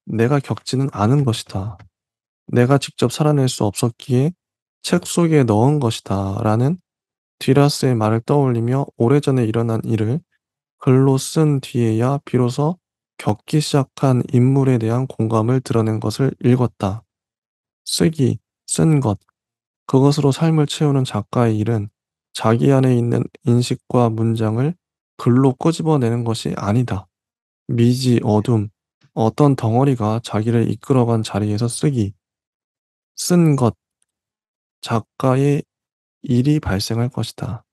내가 겪지는 않은 것이다. 내가 직접 살아낼 수 없었기에 책 속에 넣은 것이다. 라는 뒤라스의 말을 떠올리며 오래전에 일어난 일을 글로 쓴 뒤에야 비로소 겪기 시작한 인물에 대한 공감을 드러낸 것을 읽었다. 쓰기, 쓴 것, 그것으로 삶을 채우는 작가의 일은 자기 안에 있는 인식과 문장을 글로 끄집어내는 것이 아니다. 미지, 어둠, 어떤 덩어리가 자기를 이끌어간 자리에서 쓰기, 쓴 것, 작가의 일이 발생할 것이다.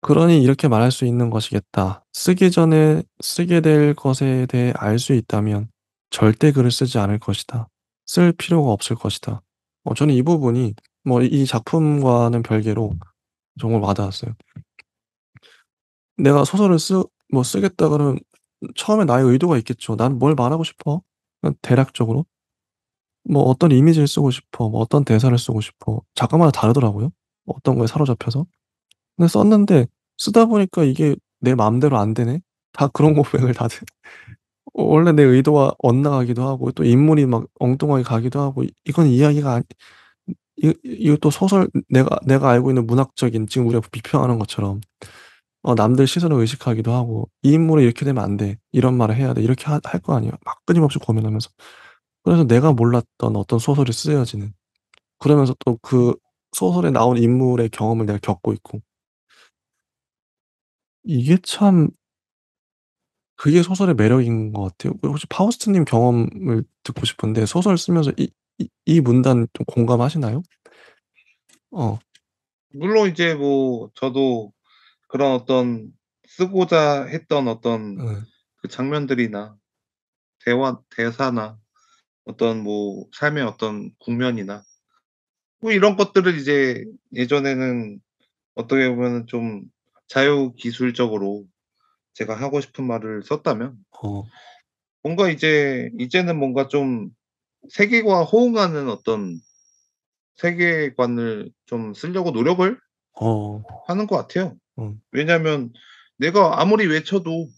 그러니 이렇게 말할 수 있는 것이겠다. 쓰기 전에 쓰게 될 것에 대해 알 수 있다면 절대 글을 쓰지 않을 것이다. 쓸 필요가 없을 것이다. 저는 이 부분이 뭐 이 작품과는 별개로 정말 와닿았어요. 내가 소설을 쓰겠다 그러면 처음에 나의 의도가 있겠죠. '난 뭘 말하고 싶어?' 대략적으로. 뭐 '어떤 이미지를 쓰고 싶어.' 뭐 '어떤 대사를 쓰고 싶어.' 작가마다 다르더라고요, 어떤 거에 사로잡혀서. 근데 썼는데 쓰다 보니까 이게 내 마음대로 안 되네. 다 그런 고백을 다들 원래 내 의도와 엇나가기도 하고 또 인물이 막 엉뚱하게 가기도 하고 이건 이야기가 이거 또 소설 내가 알고 있는 문학적인 지금 우리가 비평하는 것처럼 남들 시선을 의식하기도 하고 '이 인물은 이렇게 되면 안 돼. 이런 말을 해야 돼.' 이렇게 할 거 아니에요. 막 끊임없이 고민하면서. 그래서 내가 몰랐던 어떤 소설이 쓰여지는. 그러면서 또 그 소설에 나온 인물의 경험을 내가 겪고 있고. 이게 참 그게 소설의 매력인 것 같아요. 혹시 파우스트님 경험을 듣고 싶은데 소설 쓰면서 이 문단 좀 공감하시나요? 어. 물론 이제 뭐 저도 그런 어떤 쓰고자 했던 어떤 예. 그 장면들이나 대사나 어떤 뭐 삶의 어떤 국면이나 뭐 이런 것들을 이제 예전에는 어떻게 보면은 좀 자유기술적으로 제가 하고 싶은 말을 썼다면 어. 뭔가 이제는 뭔가 좀 세계와 호응하는 어떤 세계관을 좀 쓰려고 노력을 어. 하는 것 같아요. 음. 왜냐하면 내가 아무리 외쳐도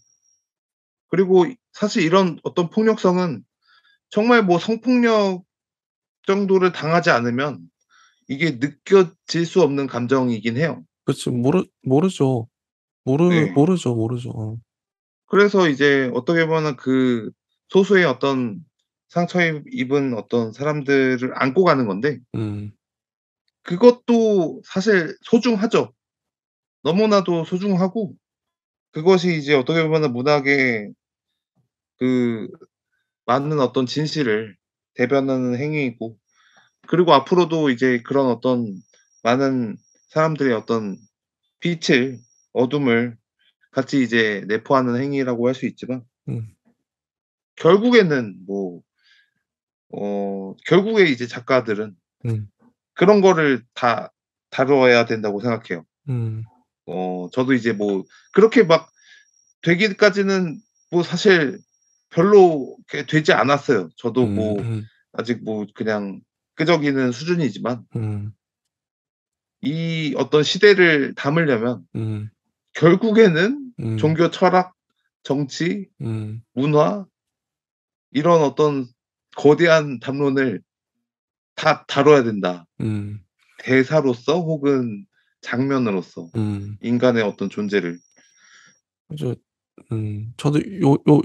그리고 사실 이런 어떤 폭력성은 정말 뭐 성폭력 정도를 당하지 않으면 이게 느껴질 수 없는 감정이긴 해요. 그렇지. 모르죠. 네. 모르죠. 그래서 이제 어떻게 보면은 그 소수의 어떤 상처 입은 어떤 사람들을 안고 가는 건데 음. 그것도 사실 소중하죠. 너무나도 소중하고 그것이 이제 어떻게 보면은 문학의 그 맞는 어떤 진실을 대변하는 행위이고 그리고 앞으로도 이제 그런 어떤 많은 사람들의 어떤 빛을 어둠을 같이 이제 내포하는 행위라고 할 수 있지만 음. 결국에는 뭐 결국에 이제 작가들은 음. 그런 거를 다 다뤄야 된다고 생각해요. 음. 저도 이제 뭐 그렇게 막 되기까지는 뭐 사실 별로 이렇게 되지 않았어요. 저도 뭐 음. 아직 뭐 그냥 끄적이는 수준이지만 음. 이 어떤 시대를 담으려면 음. 결국에는 음. 종교 철학, 정치, 음. 문화 이런 어떤 거대한 담론을 다 다뤄야 된다. 음. 대사로서 혹은 장면으로서 음. 인간의 어떤 존재를. 그래서 저도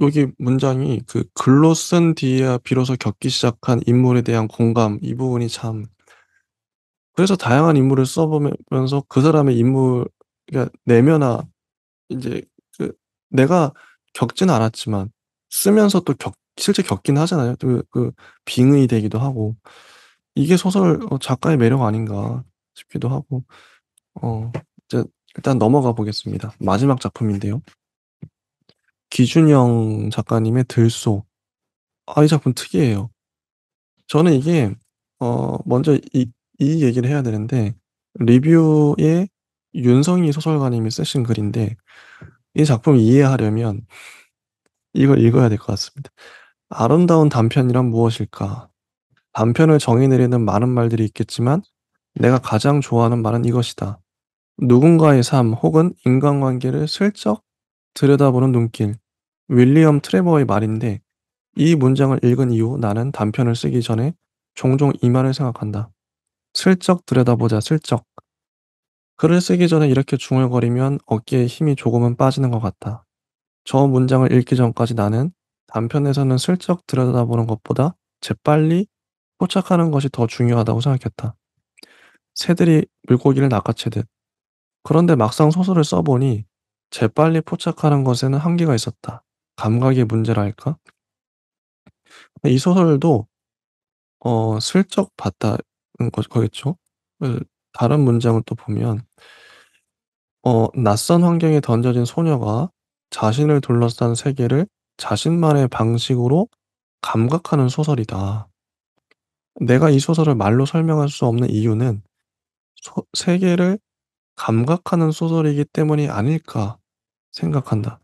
여기 문장이 그 "글로 쓴 뒤에야 비로소 겪기 시작한 인물에 대한 공감." 이 부분이 참, 그래서 다양한 인물을 써 보면서 그 사람의 인물, 그러니까 내면화, 인제 그 내가 겪지는 않았지만 쓰면서 또 실제 겪긴 하잖아요. 빙의 되기도 하고. 이게 소설 작가의 매력 아닌가 싶기도 하고. 이제 일단 넘어가 보겠습니다. 마지막 작품인데요. 기준영 작가님의 들소. 이 작품 특이해요. 저는 이게 먼저 이 얘기를 해야 되는데, 리뷰에 윤성희 소설가님이 쓰신 글인데, 이 작품을 이해하려면 이걸 읽어야 될 것 같습니다. "아름다운 단편이란 무엇일까? 단편을 정의 내리는 많은 말들이 있겠지만 내가 가장 좋아하는 말은 이것이다. 누군가의 삶 혹은 인간관계를 슬쩍 들여다보는 눈길." 윌리엄 트레버의 말인데, 이 문장을 읽은 이후 나는 단편을 쓰기 전에 종종 이 말을 생각한다. 슬쩍 들여다보자, 슬쩍. 글을 쓰기 전에 이렇게 중얼거리면 어깨에 힘이 조금은 빠지는 것 같아. 저 문장을 읽기 전까지 나는 단편에서는 슬쩍 들여다보는 것보다 재빨리 포착하는 것이 더 중요하다고 생각했다. 새들이 물고기를 낚아채듯. 그런데 막상 소설을 써보니 재빨리 포착하는 것에는 한계가 있었다. 감각의 문제랄까? 이 소설도 슬쩍 봤다는 거겠죠? 다른 문장을 또 보면 낯선 환경에 던져진 소녀가 자신을 둘러싼 세계를 자신만의 방식으로 감각하는 소설이다. 내가 이 소설을 말로 설명할 수 없는 이유는 세계를 감각하는 소설이기 때문이 아닐까 생각한다.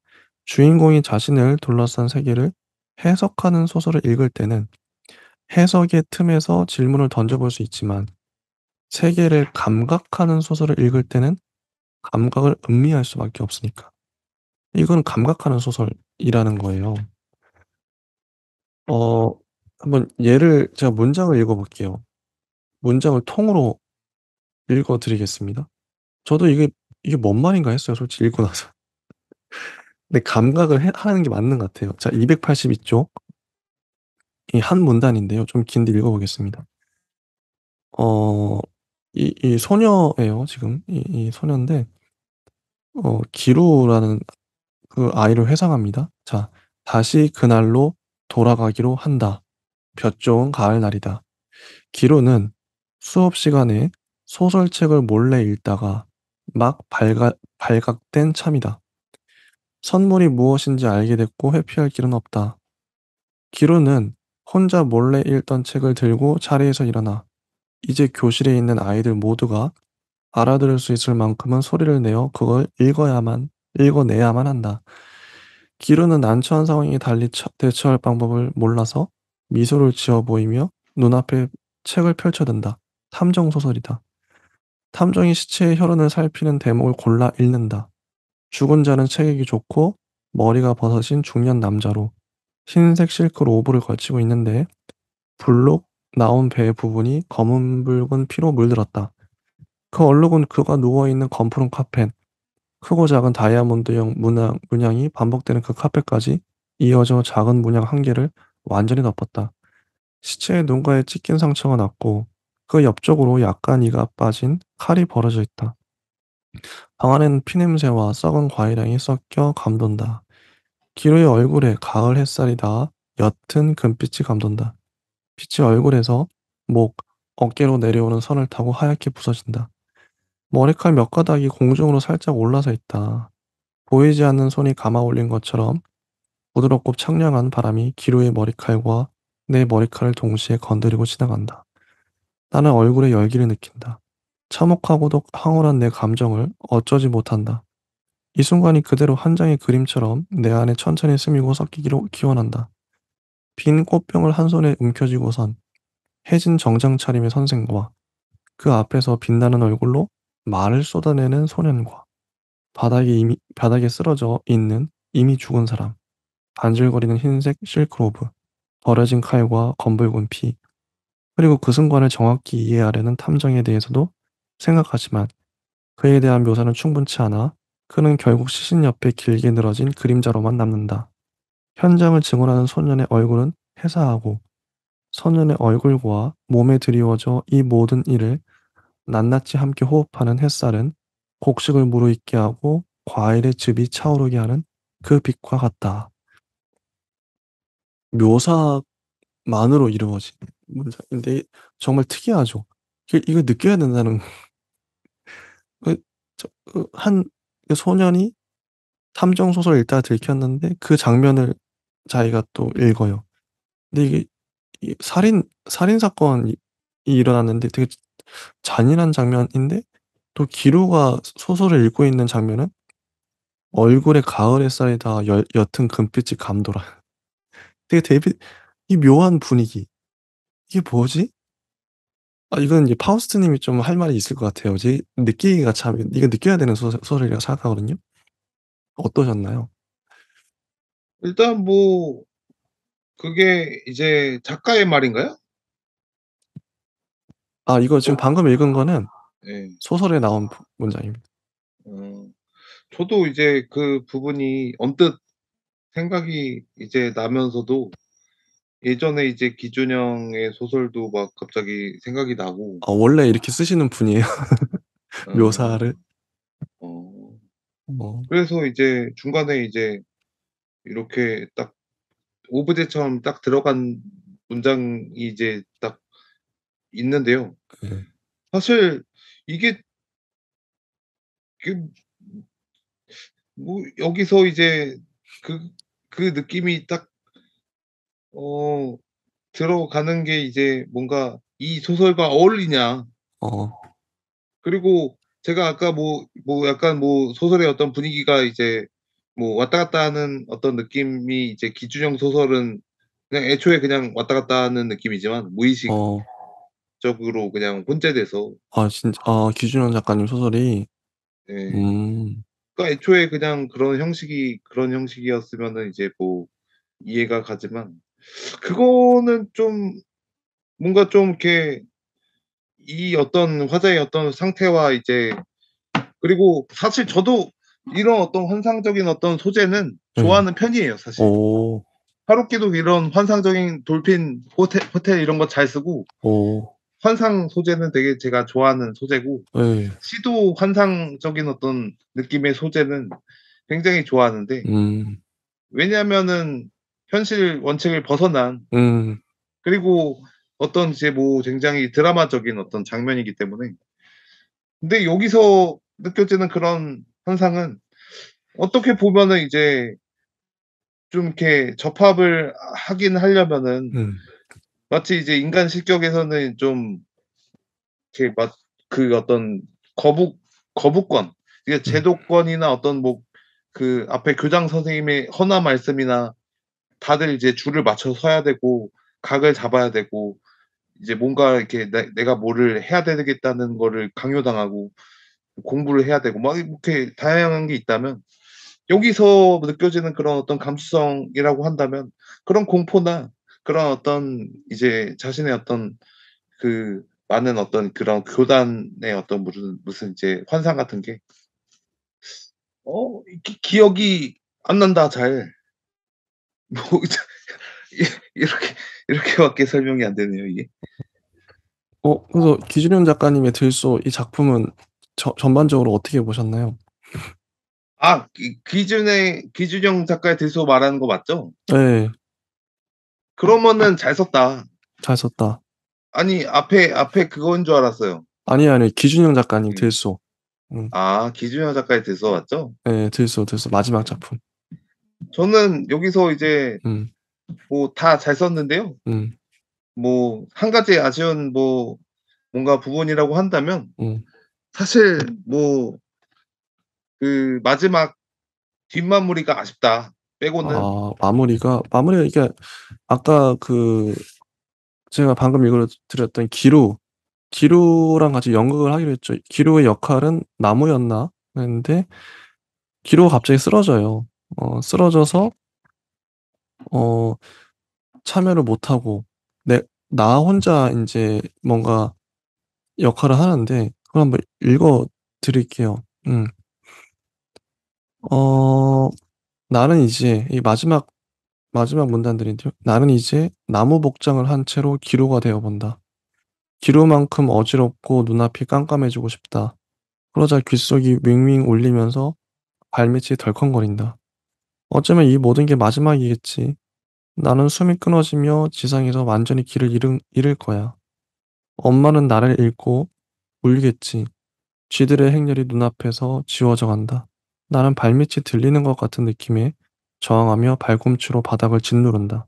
주인공이 자신을 둘러싼 세계를 해석하는 소설을 읽을 때는 해석의 틈에서 질문을 던져볼 수 있지만, 세계를 감각하는 소설을 읽을 때는 감각을 음미할 수밖에 없으니까. 이건 감각하는 소설이라는 거예요. 어 한번 예를 제가 문장을 읽어 볼게요. 문장을 통으로 읽어 드리겠습니다. 저도 이게 뭔 말인가 했어요, 솔직히 읽고 나서. 근데 감각을 하는 게 맞는 것 같아요. 자, 282 쪽 이 한 문단인데요. 좀 긴데 읽어 보겠습니다. 어 이 소녀예요, 지금. 이 소녀인데 기루라는 그 아이를 회상합니다. 자, "다시 그날로 돌아가기로 한다. 볕 좋은 가을날이다." 기루는 수업 시간에 소설책을 몰래 읽다가 막 발각된 참이다. 선물이 무엇인지 알게 됐고 회피할 길은 없다. 기루는 혼자 몰래 읽던 책을 들고 자리에서 일어나 이제 교실에 있는 아이들 모두가 알아들을 수 있을 만큼은 소리를 내어 그걸 읽어내야만 한다. 기루는 난처한 상황에 달리 대처할 방법을 몰라서 미소를 지어 보이며 눈앞에 책을 펼쳐든다. 탐정 소설이다. 탐정이 시체의 혈흔을 살피는 대목을 골라 읽는다. 죽은 자는 체격이 좋고 머리가 버섯인 중년 남자로 흰색 실크 로브를 걸치고 있는데 불록 나온 배 부분이 검은 붉은 피로 물들었다. 그 얼룩은 그가 누워있는 검푸른 카펫, 크고 작은 다이아몬드형 문양이 반복되는 그 카펫까지 이어져 작은 문양 한 개를 완전히 덮었다. 시체의 눈가에 찢긴 상처가 났고 그 옆쪽으로 약간 이가 빠진 칼이 벌어져 있다. 방 안에는 피냄새와 썩은 과일향이 섞여 감돈다. 기로의 얼굴에 가을 햇살이 닿아 옅은 금빛이 감돈다. 빛이 얼굴에서 목, 어깨로 내려오는 선을 타고 하얗게 부서진다. 머리칼 몇 가닥이 공중으로 살짝 올라서 있다. 보이지 않는 손이 감아 올린 것처럼 부드럽고 청량한 바람이 기로의 머리칼과 내 머리칼을 동시에 건드리고 지나간다. 나는 얼굴에 열기를 느낀다. 참혹하고도 황홀한 내 감정을 어쩌지 못한다. 이 순간이 그대로 한 장의 그림처럼 내 안에 천천히 스미고 섞이기로 기원한다. 빈 꽃병을 한 손에 움켜쥐고선 해진 정장 차림의 선생과 그 앞에서 빛나는 얼굴로 말을 쏟아내는 소년과 바닥에 쓰러져 있는 이미 죽은 사람, 반질거리는 흰색 실크로브, 버려진 칼과 검붉은 피, 그리고 그 순간을 정확히 이해하려는 탐정에 대해서도 생각하지만 그에 대한 묘사는 충분치 않아 그는 결국 시신 옆에 길게 늘어진 그림자로만 남는다. 현장을 증언하는 소년의 얼굴은 해사하고 소년의 얼굴과 몸에 드리워져 이 모든 일을 낱낱이 함께 호흡하는 햇살은 곡식을 무르익게 하고 과일의 즙이 차오르게 하는 그 빛과 같다. 묘사만으로 이루어진 문장인데 정말 특이하죠. 이거 느껴야 된다는 그 한 소년이 탐정 소설을 읽다가 들켰는데 그 장면을 자기가 또 읽어요. 근데 이게 살인 사건이 일어났는데 되게 잔인한 장면인데 또 기루가 소설을 읽고 있는 장면은 얼굴에 가을 햇살이 다 옅은 금빛이 감돌아. 되게 이 묘한 분위기. 이게 뭐지? 이건 이제 파우스트 님이 좀 할 말이 있을 것 같아요. 느끼기가 참 이거 느껴야 되는 소설이라고 생각하거든요. 어떠셨나요? 일단 뭐 그게 이제 작가의 말인가요? 이거 지금 방금 읽은 거는 예. 소설에 나온 문장입니다. 어 저도 이제 그 부분이 언뜻 생각이 이제 나면서도 예전에 이제 기준형의 소설도 막 갑자기 생각이 나고 원래 이렇게 쓰시는 분이에요, 어 묘사를? 어 어. 그래서 이제 중간에 이제 이렇게 딱 오브제처럼 딱 들어간 문장이 이제 딱 있는데요. 네. 사실 이게 그 뭐 여기서 이제 그 그 느낌이 딱 어 들어가는 게 이제 뭔가 이 소설과 어울리냐. 어. 그리고 제가 아까 뭐 약간 뭐 소설의 어떤 분위기가 이제 뭐 왔다 갔다 하는 어떤 느낌이 이제 기준형 소설은 그냥 애초에 그냥 왔다 갔다 하는 느낌이지만 무의식적으로 어. 그냥 혼재돼서 진짜 기준현 작가님 소설이. 예. 음. 그러니까 애초에 그냥 그런 형식이었으면은 이제 뭐 이해가 가지만 그거는 좀 뭔가 좀 이렇게 이 어떤 화자의 어떤 상태와 이제 그리고 사실 저도 이런 어떤 환상적인 어떤 소재는 예. 좋아하는 편이에요 사실. 오. 하루키도 이런 환상적인 돌핀 호텔 이런 거 잘 쓰고 오. 환상 소재는 되게 제가 좋아하는 소재고 예. 시도 환상적인 어떤 느낌의 소재는 굉장히 좋아하는데 음. 왜냐하면은 현실 원칙을 벗어난 음. 그리고 어떤 이제 뭐 굉장히 드라마적인 어떤 장면이기 때문에 근데 여기서 느껴지는 그런 현상은 어떻게 보면은 이제 좀 이렇게 접합을 하긴 하려면은 음. 마치 이제 인간 실격에서는 좀 이렇게 막 그 어떤 거부권 이게 음. 제도권이나 어떤 뭐 그 앞에 교장 선생님의 허나 말씀이나 다들 이제 줄을 맞춰 서야 되고 각을 잡아야 되고 이제 뭔가 이렇게 내가 뭐를 해야 되겠다는 거를 강요당하고 공부를 해야 되고 막 이렇게 다양한 게 있다면 여기서 느껴지는 그런 어떤 감수성이라고 한다면 그런 공포나 그런 어떤 이제 자신의 어떤 그 많은 어떤 그런 교단의 어떤 무슨 이제 환상 같은 게 기억이 안 난다 잘. 뭐 이렇게 이렇게밖에 설명이 안 되네요 이게. 그래서 기준현 작가님의 들소 이 작품은 전반적으로 어떻게 보셨나요? 기준형 작가의 들소 말하는 거 맞죠? 네. 그러면은 잘 썼다. 잘 썼다. 아니 앞에 그건 줄 알았어요. 아니에요, 아니에요. 기준형 작가님 예. 들소. 음. 기준형 작가의 들소 맞죠? 네. 들소, 들소 마지막 작품. 저는 여기서 이제 음. 뭐 다 잘 썼는데요. 음. 뭐 한 가지 아쉬운 뭐 뭔가 부분이라고 한다면 음. 사실 뭐 그 마지막 뒷마무리가 아쉽다 빼고는. 마무리가 이게 아까 제가 방금 읽어 드렸던 기루랑 같이 연극을 하기로 했죠. 기루의 역할은 나무였나 했는데 기루가 갑자기 쓰러져요. 쓰러져서 어 참여를 못하고 나 혼자 인제 뭔가 역할을 하는데 그걸 한번 읽어 드릴게요. 음. 어 나는 이제 이 마지막 문단들인데요. "나는 이제 나무 복장을 한 채로 기루가 되어 본다. 기루만큼 어지럽고 눈앞이 깜깜해지고 싶다. 그러자 귓속이 윙윙 울리면서 발밑이 덜컹거린다. 어쩌면 이 모든 게 마지막이겠지. 나는 숨이 끊어지며 지상에서 완전히 길을 잃을 거야. 엄마는 나를 잃고 울겠지. 쥐들의 행렬이 눈앞에서 지워져 간다. 나는 발밑이 들리는 것 같은 느낌에 저항하며 발꿈치로 바닥을 짓누른다.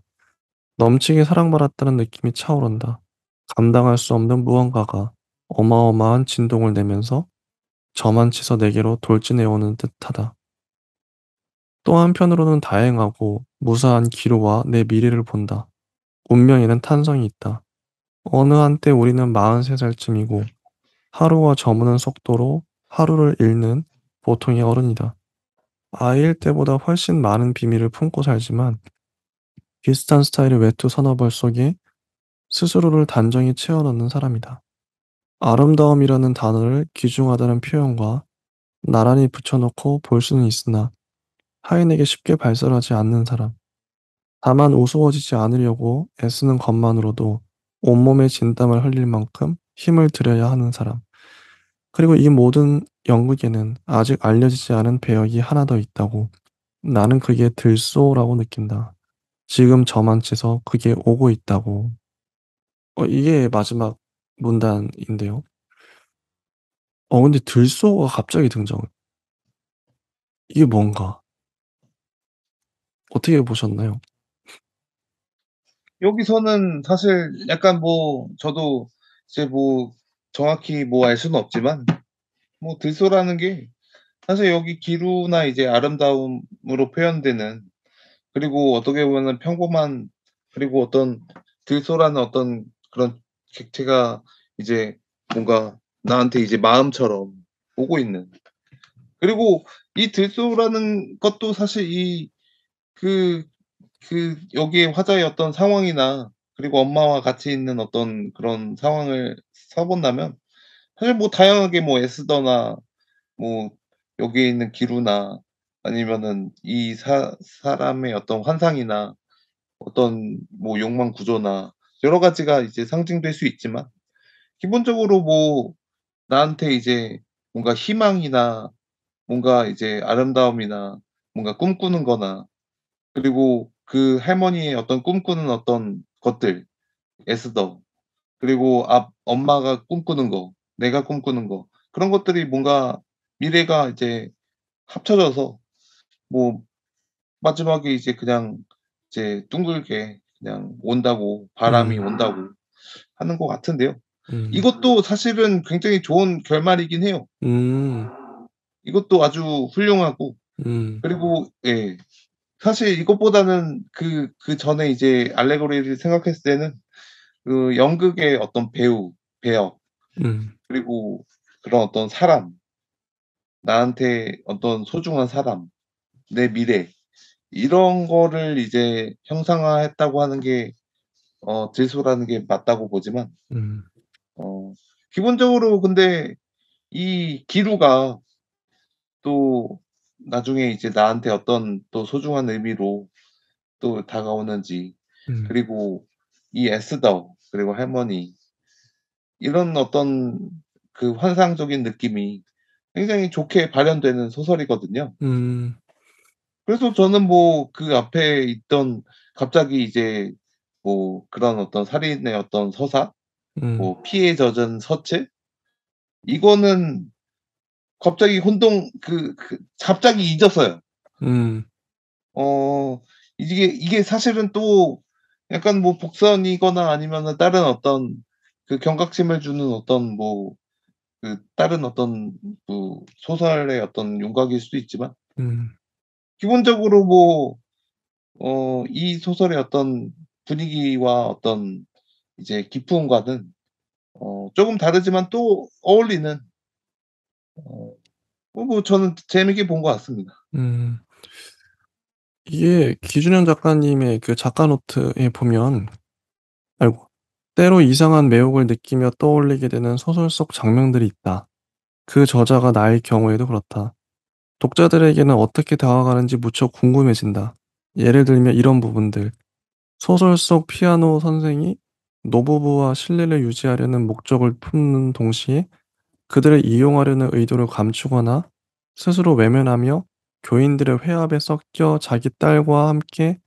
넘치게 사랑받았다는 느낌이 차오른다. 감당할 수 없는 무언가가 어마어마한 진동을 내면서 저만치서 내게로 돌진해 오는 듯하다. 또 한편으로는 다행하고 무사한 기로와 내 미래를 본다. 운명에는 탄성이 있다. 어느 한때 우리는 43살쯤이고 하루가 저무는 속도로 하루를 잃는 보통의 어른이다. 아이일 때보다 훨씬 많은 비밀을 품고 살지만 비슷한 스타일의 외투 서너 벌 속에 스스로를 단정히 채워넣는 사람이다. 아름다움이라는 단어를 귀중하다는 표현과 나란히 붙여놓고 볼 수는 있으나 타인에게 쉽게 발설하지 않는 사람. 다만 우스워지지 않으려고 애쓰는 것만으로도 온몸에 진땀을 흘릴 만큼 힘을 들여야 하는 사람. 그리고 이 모든 연극에는 아직 알려지지 않은 배역이 하나 더 있다고. 나는 그게 들소라고 느낀다. 지금 저만치서 그게 오고 있다고. 이게 마지막 문단인데요. 근데 들소가 갑자기 등장을. 이게 뭔가? 어떻게 보셨나요? 여기서는 사실 약간 뭐 저도 이제 뭐 정확히 뭐 알 수는 없지만 뭐 들소라는 게 사실 여기 기루나 이제 아름다움으로 표현되는 그리고 어떻게 보면은 평범한 그리고 어떤 들소라는 어떤 그런 객체가 이제 뭔가 나한테 이제 마음처럼 오고 있는 그리고 이 들소라는 것도 사실 그 여기에 화자의 어떤 상황이나 그리고 엄마와 같이 있는 어떤 그런 상황을 써 본다면 사실 뭐 다양하게 뭐 애쓰거나 뭐 여기에 있는 기루나 아니면은 이 사람의 어떤 환상이나 어떤 뭐 욕망 구조나 여러 가지가 이제 상징될 수 있지만 기본적으로 뭐 나한테 이제 뭔가 희망이나 뭔가 이제 아름다움이나 뭔가 꿈꾸는 거나 그리고 그 할머니의 어떤 꿈꾸는 어떤 것들 에스더 그리고 엄마가 꿈꾸는 거 내가 꿈꾸는 거 그런 것들이 뭔가 미래가 이제 합쳐져서 뭐 마지막에 이제 그냥 이제 둥글게 그냥 온다고 바람이 음. 온다고 하는 것 같은데요. 음. 이것도 사실은 굉장히 좋은 결말이긴 해요. 음. 이것도 아주 훌륭하고 음. 그리고 예 사실 이것보다는 그전에 이제 알레고리를 생각했을 때는 그 연극의 어떤 배역 음. 그리고 그런 어떤 사람 나한테 어떤 소중한 사람 내 미래 이런 거를 이제 형상화했다고 하는 게 들소라는 게 맞다고 보지만 음. 어 기본적으로 근데 이 기루가 또 나중에 이제 나한테 어떤 또 소중한 의미로 또 다가오는지 음. 그리고 이 에스더 그리고 할머니 이런 어떤 그 환상적인 느낌이 굉장히 좋게 발현되는 소설이거든요. 음. 그래서 저는 뭐 그 앞에 있던 갑자기 이제 뭐 그런 어떤 살인의 어떤 서사 음. 뭐 피에 젖은 서체 이거는 갑자기 갑자기 잊었어요. 음. 이게 사실은 또 약간 뭐 복선이거나 아니면은 다른 어떤 그 경각심을 주는 어떤 뭐 다른 어떤 소설의 어떤 윤곽일 수도 있지만 음. 기본적으로 뭐 이 소설의 어떤 분위기와 어떤 이제 기품과는 쪼금 다르지만 또 어울리는 저는 재미있게 본 것 같습니다. 음. 이게 기준현 작가님의 그 작가 노트에 보면 아이고 때로 이상한 매혹을 느끼며 떠올리게 되는 소설 속 장면들이 있다. 그 저자가 나일 경우에도 그렇다. 독자들에게는 어떻게 다가가는지 무척 궁금해진다. 예를 들면 이런 부분들. 소설 속 피아노 선생이 노부부와 신뢰를 유지하려는 목적을 품는 동시에 그들을 이용하려는 의도를 감추거나 스스로 외면하며 교인들의 회합에 섞여 자기 딸과 함께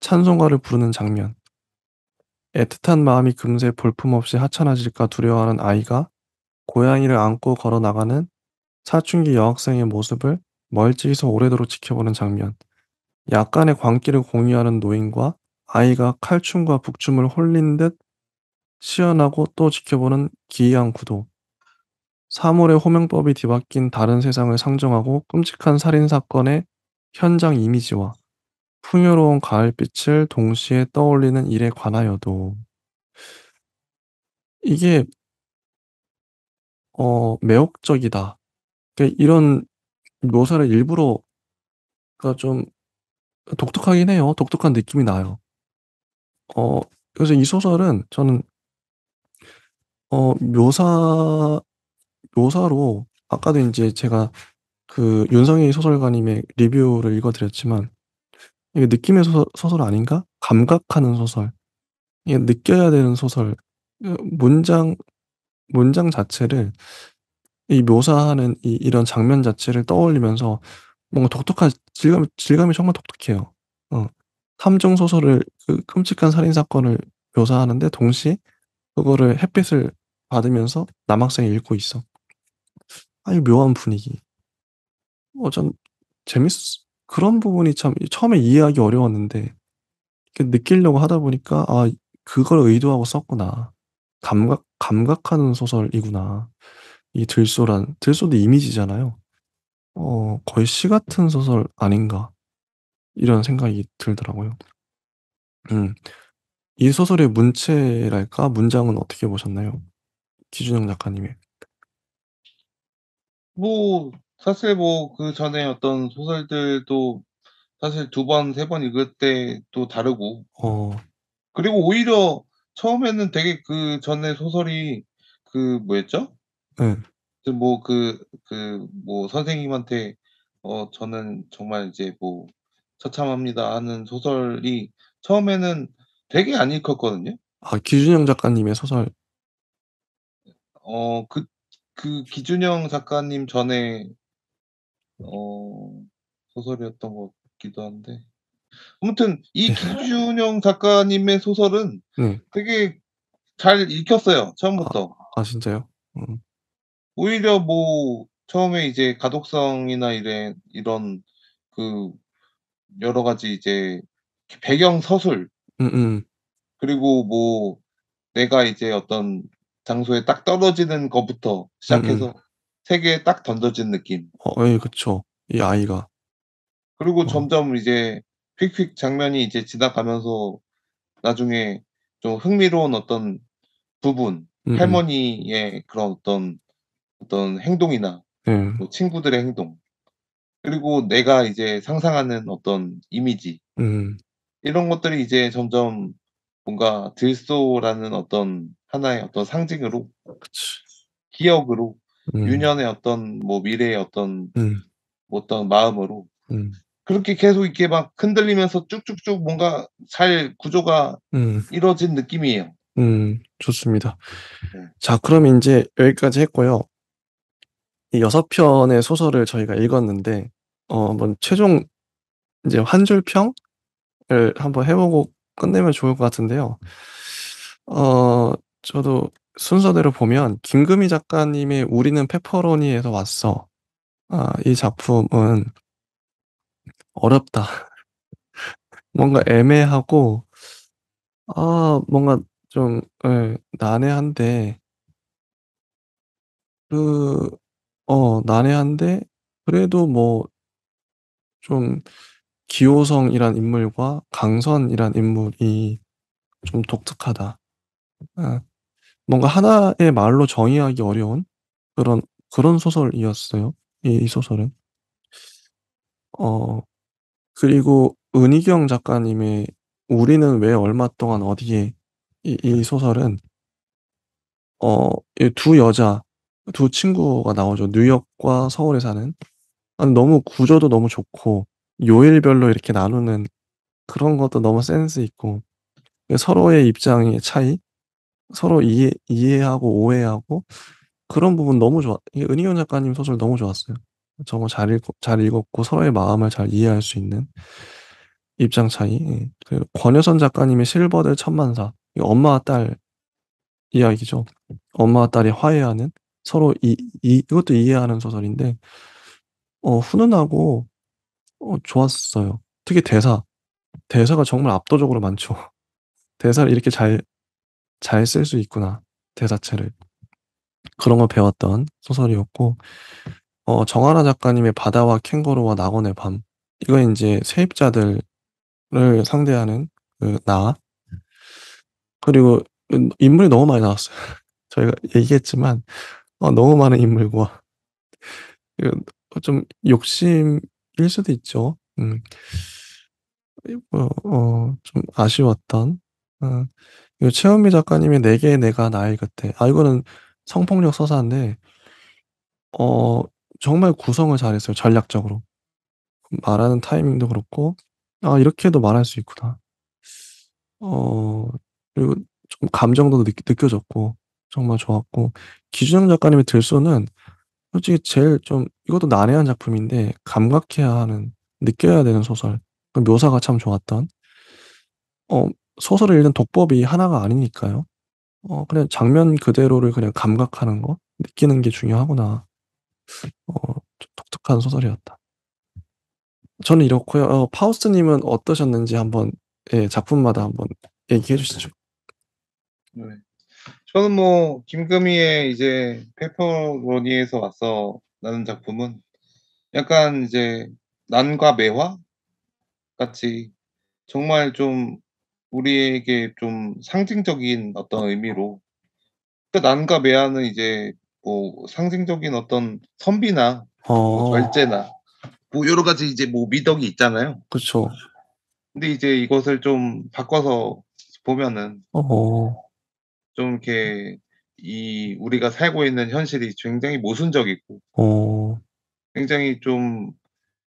찬송가를 부르는 장면. 애틋한 마음이 금세 볼품없이 하찮아질까 두려워하는 아이가 고양이를 안고 걸어 나가는 사춘기 여학생의 모습을 멀찍이서 오래도록 지켜보는 장면. 약간의 광기를 공유하는 노인과 아이가 칼춤과 북춤을 홀린 듯 시연하고 또 지켜보는 기이한 구도. 사물의 호명법이 뒤바뀐 다른 세상을 상정하고 끔찍한 살인 사건의 현장 이미지와 풍요로운 가을빛을 동시에 떠올리는 일에 관하여도 이게 매혹적이다. 그러니까 이런 묘사를 일부러 그러니까 좀 독특하긴 해요. 독특한 느낌이 나요. 어 그래서 이 소설은 저는 묘사로 아까도 인제 제가 그 윤성희 소설가님의 리뷰를 읽어 드렸지만 '이게 느낌의 소설 아닌가? 감각하는 소설. 이게 느껴야 되는 소설.' 문장 자체를 이 묘사하는 이런 장면 자체를 떠올리면서 뭔가 독특한 질감이 정말 독특해요. 어. 탐정 소설을 그 끔찍한 살인 사건을 묘사하는데 동시에 그거를 햇빛을 받으면서 남학생이 읽고 있어. 이 묘한 분위기. 전 그런 부분이 참 처음에 이해하기 어려웠는데 이렇게 느끼려고 하다 보니까 '아 그걸 의도하고 썼구나. 감각하는 소설이구나.' 이 들소도 이미지잖아요. '거의 시 같은 소설 아닌가.' 이런 생각이 들더라고요. 음. 이 소설의 문체랄까? 문장은 어떻게 보셨나요? 기준영 작가님의. 뭐 사실 뭐 그전에 어떤 소설들도 사실 2번 3번 읽을 때 또 다르고 어 그리고 오히려 처음에는 되게 그전에 소설이 뭐였죠? 예. 선생님한테 저는 정말 이제 뭐 처참합니다 하는 소설이 처음에는 되게 안 읽혔거든요. 기준영 작가님의 소설. 어 그 기준영 작가님 전에 어 소설이었던 것 같기도 한데 아무튼 이 네. 기준영 작가님의 소설은 네. 되게 잘 읽혔어요 아 처음부터. 진짜요? 음. 오히려 뭐 처음에 이제 가독성이나 이런 그 여러 가지 이제 배경 서술 음음. 그리고 뭐 내가 이제 어떤 장소에 딱 떨어지는 것부터 음음. 시작해서 세계에 딱 던져진 느낌. 예 그쵸. 이 아이가. 그리고 어 점점 이제 휙휙 장면이 이제 지나가면서 나중에 좀 흥미로운 어떤 부분, 음음. 할머니의 그런 어떤 행동이나 예. 뭐 친구들의 행동 그리고 내가 이제 상상하는 어떤 이미지 음. 이런 것들이 이제 점점 뭔가 들소라는 어떤 하나의 어떤 상징으로 그치. 기억으로 음. 유년의 어떤 뭐 미래의 어떤 음. 뭐 어떤 마음으로 음. 그렇게 계속 이렇게 막 흔들리면서 쭉쭉쭉 뭔가 잘 구조가 음. 이루어진 느낌이에요. 좋습니다. 네. 자 그럼 인제 여기까지 했고요. 이 6 편의 소설을 저희가 읽었는데 한번 최종 인제 한 줄 평을 한번 해 보고 끝내면 좋을 것 같은데요. 어 저도 순서대로 보면 김금희 작가님의 우리는 페퍼로니에서 왔어. 이 작품은 어렵다. 뭔가 애매하고 뭔가 좀 난해한데 그 난해한데 그래도 뭐 좀 기호성이란 인물과 강선이란 인물이 좀 독특하다. 예. 뭔가 하나의 말로 정의하기 어려운 그런 소설이었어요. 이 소설은. 어 그리고 은희경 작가님의 우리는 왜 얼마 동안 어디에 이 소설은 이 두 여자 두 친구가 나오죠. 뉴욕과 서울에 사는. 너무 구조도 너무 좋고 요일별로 이렇게 나누는 그런 것도 너무 센스 있고 서로의 입장의 차이, 서로 이해하고 오해하고 그런 부분 너무 좋아 이게 은희경 작가님 소설 너무 좋았어요. 정말 잘 읽었고 서로의 마음을 잘 이해할 수 있는 입장 차이. 예. 그리고 권여선 작가님의 실버들 천만사. 이 엄마와 딸 이야기죠. 엄마와 딸이 화해하는 서로 이것도 이해하는 소설인데 훈훈하고 좋았어요. 특히 대사가 정말 압도적으로 많죠. '대사를 이렇게 잘 쓸 수 있구나, 대사체를.' 그런 걸 배웠던 소설이었고 정하나 작가님의 바다와 캥거루와 낙원의 밤. 이건 인제 세입자들을 상대하는 그리고 인물이 너무 많이 나왔어요. 저희가 얘기했지만 너무 많은 인물과 그 좀 욕심일 수도 있죠. 좀 아쉬웠던 그리고 최은미 작가님의 내게 내가 나의 곁에. 이거는 성폭력 서사인데 어 정말 구성을 잘했어요 전략적으로. 말하는 타이밍도 그렇고 '아 이렇게도 말할 수 있구나.' 어 그리고 좀 감정도 느껴졌고 정말 좋았고 기준영 작가님의 들소는 솔직히 제일 좀 이것도 난해한 작품인데 감각해야 하는 느껴야 되는 소설. 그 묘사가 참 좋았던 소설을 읽는 독법이 하나가 아니니까요. 그냥 장면 그대로를 그냥 감각하는 거 느끼는 게 중요하구나. 좀 독특한 소설이었다. 저는 이렇고요. 파우스트 님은 어떠셨는지 한번 작품마다 한번 얘기해 주시죠. 네. 저는 뭐 김금희의 이제 페퍼로니에서 왔어라는 작품은 약간 이제 난과 매화 같이 정말 좀 우리에게 좀 상징적인 어떤 의미로 그 난과 매화는 이제 뭐 상징적인 어떤 선비나 뭐 어 절제나 뭐 여러 가지 이제 뭐 미덕이 있잖아요. 그쵸. 근데 이제 이것을 좀 바꿔서 보면은 어 좀 이렇게 이 우리가 살고 있는 현실이 굉장히 모순적이고 어 굉장히 좀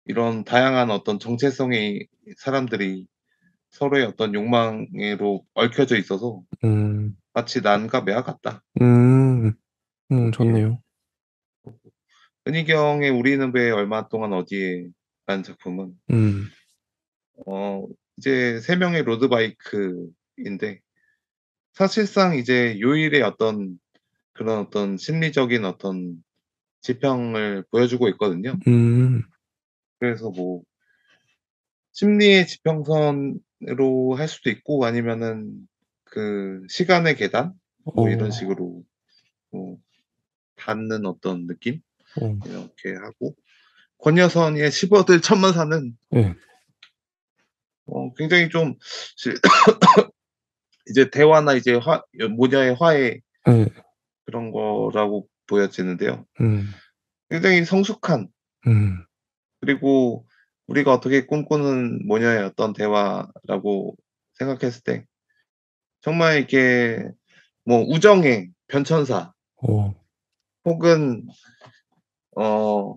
이런 다양한 어떤 정체성의 사람들이 서로의 어떤 욕망으로 얽혀져 있어서 음. 마치 난과 매화 같다. 음. 이렇게 좋네요. 은희경의 우리는 왜 얼마 동안 어디에라는 작품은 음. 어 이제 세 명의 로드바이크인데 사실상 이제 요일의 어떤 그런 어떤 심리적인 어떤 지평을 보여주고 있거든요. 음. 그래서 뭐 심리의 지평선으로 할 수도 있고 아니면은 그 시간의 계단 뭐 이런 어. 식으로 뭐 닿는 어떤 느낌 어. 이렇게 하고 권여선의 시버들 천만사는 예. 굉장히 좀 실 이제 대화나 이제 모녀의 화해 예. 그런 거라고 보여지는데요. 음. 굉장히 성숙한 음. 그리고 우리가 어떻게 꿈꾸는 모녀의 어떤 대화라고 생각했을 때 정말 이렇게 뭐 우정의 변천사 어. 혹은 어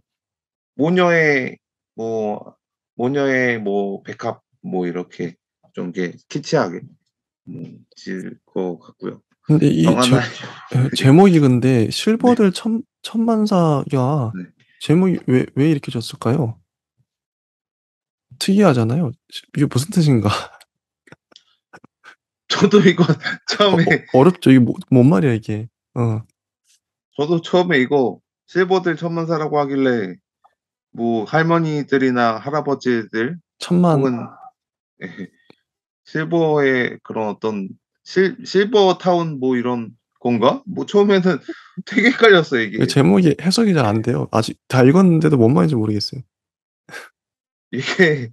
모녀의 뭐 모녀의 뭐 백합 뭐 이렇게 좀 이렇게 키치하게 지을 것 같고요. 근데 이 제 영화나 예 네. 제목이 근데 네. 실버들 천만사가 네. 제목이 왜 이렇게 졌을까요? 특이하잖아요. 이게 무슨 뜻인가? 저도 이거 처음에 어렵죠. 이게 뭔 말이야 이게. 어. 저도 처음에 이거 실버들 천만사라고 하길래 뭐 할머니들이나 할아버지들 천만 혹은 예 실버의 그런 어떤 실버타운 뭐 이런 건가? 뭐 처음에는 되게 헷갈렸어요 그 이게. 제목이 해석이 잘 안 돼요. 아직 다 읽었는데도 뭔 말인지 모르겠어요. 이게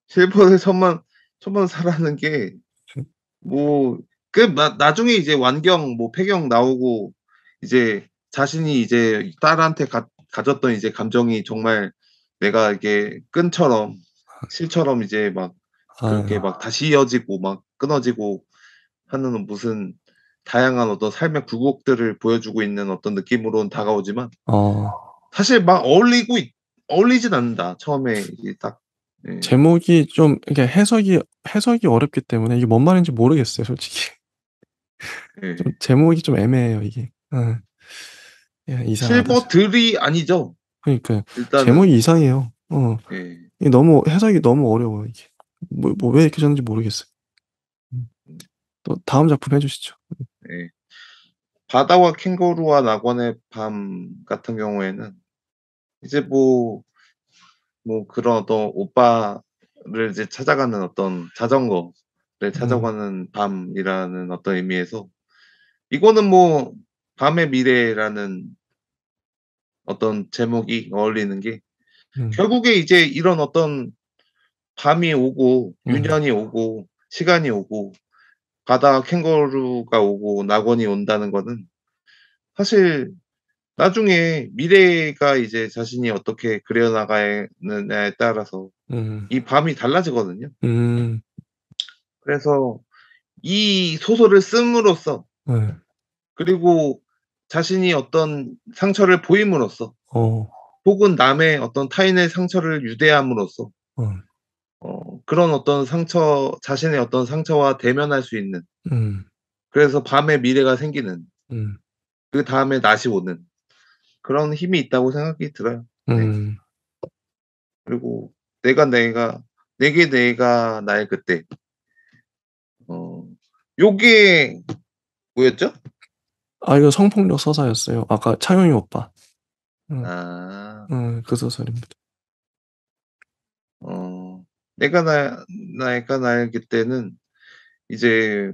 실버들 천만사라는 게 뭐 그 나중에 이제 완경 뭐 폐경 나오고 이제 자신이 이제 딸한테 가졌던 이제 감정이 정말 내가 이게 끈처럼 실처럼 이제 막 그렇게 아. 막 다시 이어지고 막 끊어지고 하는 무슨 다양한 어떤 삶의 굴곡들을 보여주고 있는 어떤 느낌으로는 다가오지만 어. 사실 막 어울리진 않는다. 처음에 이게 딱 예. 제목이 좀 이게 해석이 어렵기 때문에 이게 뭔 말인지 모르겠어요 솔직히. 좀 예. 제목이 좀 애매해요 이게. 예. 예 이상하다. 실버들이 아니죠. 그러니까요. 일단은. 제목이 이상해요. 예. 이게 너무 해석이 너무 어려워요 이게. 왜 이렇게 졌는지 모르겠어요. 음. 음 또 다음 작품 해 주시죠. 예. 바다와 캥거루와 낙원의 밤 같은 경우에는 이제 뭐 그런 어떤 오빠를 이제 찾아가는 어떤 자전거를 음. 찾아가는 밤이라는 어떤 의미에서 이거는 뭐 밤의 미래라는 어떤 제목이 어울리는 게 음. 결국에 이제 이런 어떤 밤이 오고 음. 유년이 오고 시간이 오고 바다 캥거루가 오고 낙원이 온다는 거는 사실 나중에 미래가 이제 자신이 어떻게 그려 나가느냐에 따라서 음. 이 밤이 달라지거든요. 음. 그래서 이 소설을 씀으로써 네. 그리고 자신이 어떤 상처를 보임으로써 어. 혹은 남의 어떤 타인의 상처를 유대함으로써 어. 그런 어떤 상처 자신의 어떤 상처와 대면할 수 있는 음. 그래서 밤에 미래가 생기는 음. 그다음에 낮이 오는 그런 힘이 있다고 생각이 들어요. 네. 음. 그리고 내가 내게 내가 나의 그때 어 요게 뭐였죠? 아 이거 성폭력 서사였어요. 아까 차용이 오빠. 음. 아 그 소설입니다. 어 내가 내가 나의 그때는 이제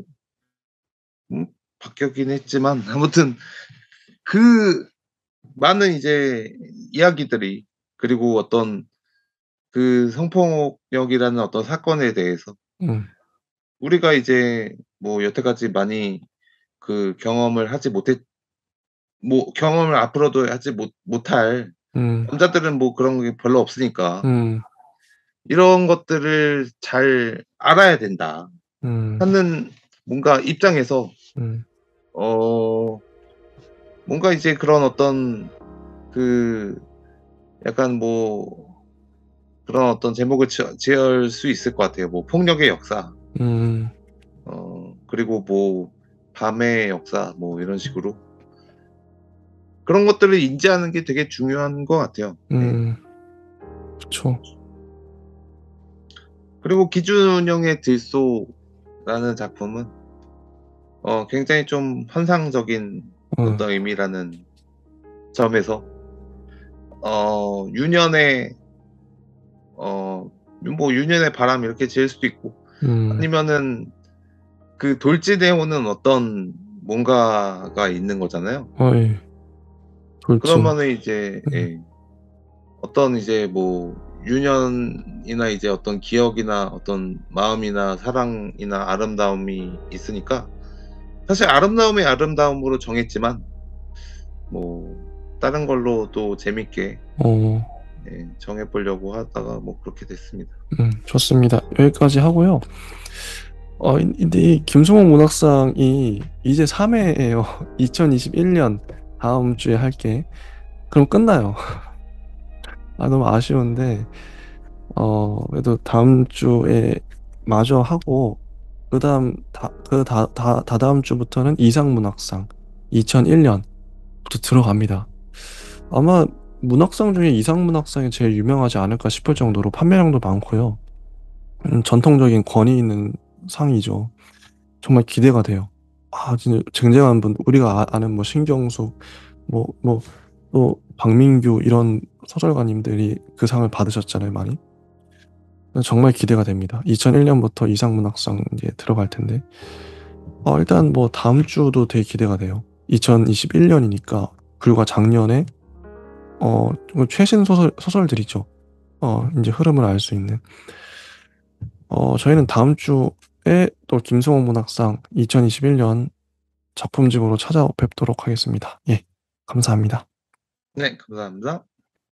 바뀌었긴 했지만 아무튼 그 많은 이제 이야기들이 그리고 어떤 그 성폭력이라는 어떤 사건에 대해서 음. 우리가 이제 뭐 여태까지 많이 그 경험을 하지 못했 뭐 경험을 앞으로도 하지 못할 음. 남자들은 뭐 그런 게 별로 없으니까 음. '이런 것들을 잘 알아야 된다.' 음. 하는 뭔가 입장에서 음. 어 뭔가 이제 그런 어떤 그 약간 뭐 그런 어떤 제목을 지을 수 있을 것 같아요. 뭐 폭력의 역사 음. 그리고 뭐 밤의 역사 뭐 이런 식으로 그런 것들을 인지하는 게 되게 중요한 것 같아요. 예. 음. 그쵸. 그리고 기준형의 들소라는 작품은 굉장히 좀 환상적인 어. 어떤 의미라는 점에서 유년의 뭐 유년의 바람 이렇게 지을 수도 있고 음. 아니면은 그 돌진해 오는 어떤 뭔가가 있는 거잖아요. 어이. 돌진. 그러면은 이제 음. 예 어떤 이제 뭐 유년이나 이제 어떤 기억이나 어떤 마음이나 사랑이나 아름다움이 있으니까 사실 아름다움이 아름다움으로 정했지만 뭐 다른 걸로도 재밌게 어. 예, 정해 보려고 하다가 뭐 그렇게 됐습니다. 좋습니다. 여기까지 하고요. 근데 이 김성욱 문학상이 이제 3회예요. 2021년 다음 주에 할게. 그럼 끝나요. 너무 아쉬운데 그래도 다음 주에 마저 하고 그다음 다다음 주부터는 이상문학상 2001년부터 들어갑니다. 아마 문학상 중에 이상문학상이 제일 유명하지 않을까 싶을 정도로 판매량도 많고요. 전통적인 권위 있는 상이죠. 정말 기대가 돼요. 진짜 쟁쟁한 분, 우리가 아는 뭐 신경숙, 또 박민규 이런 소설가님들이 그 상을 받으셨잖아요, 많이. 정말 기대가 됩니다. 2001년부터 이상문학상 이제 들어갈 텐데. 일단 뭐 다음 주도 되게 기대가 돼요. 2021년이니까 불과 작년에 좀 최신 소설들이죠. 이제 흐름을 알 수 있는. 저희는 다음 주에 또 김성호 문학상 2021년 작품집으로 찾아뵙도록 하겠습니다. 예, 감사합니다. 네, 감사합니다.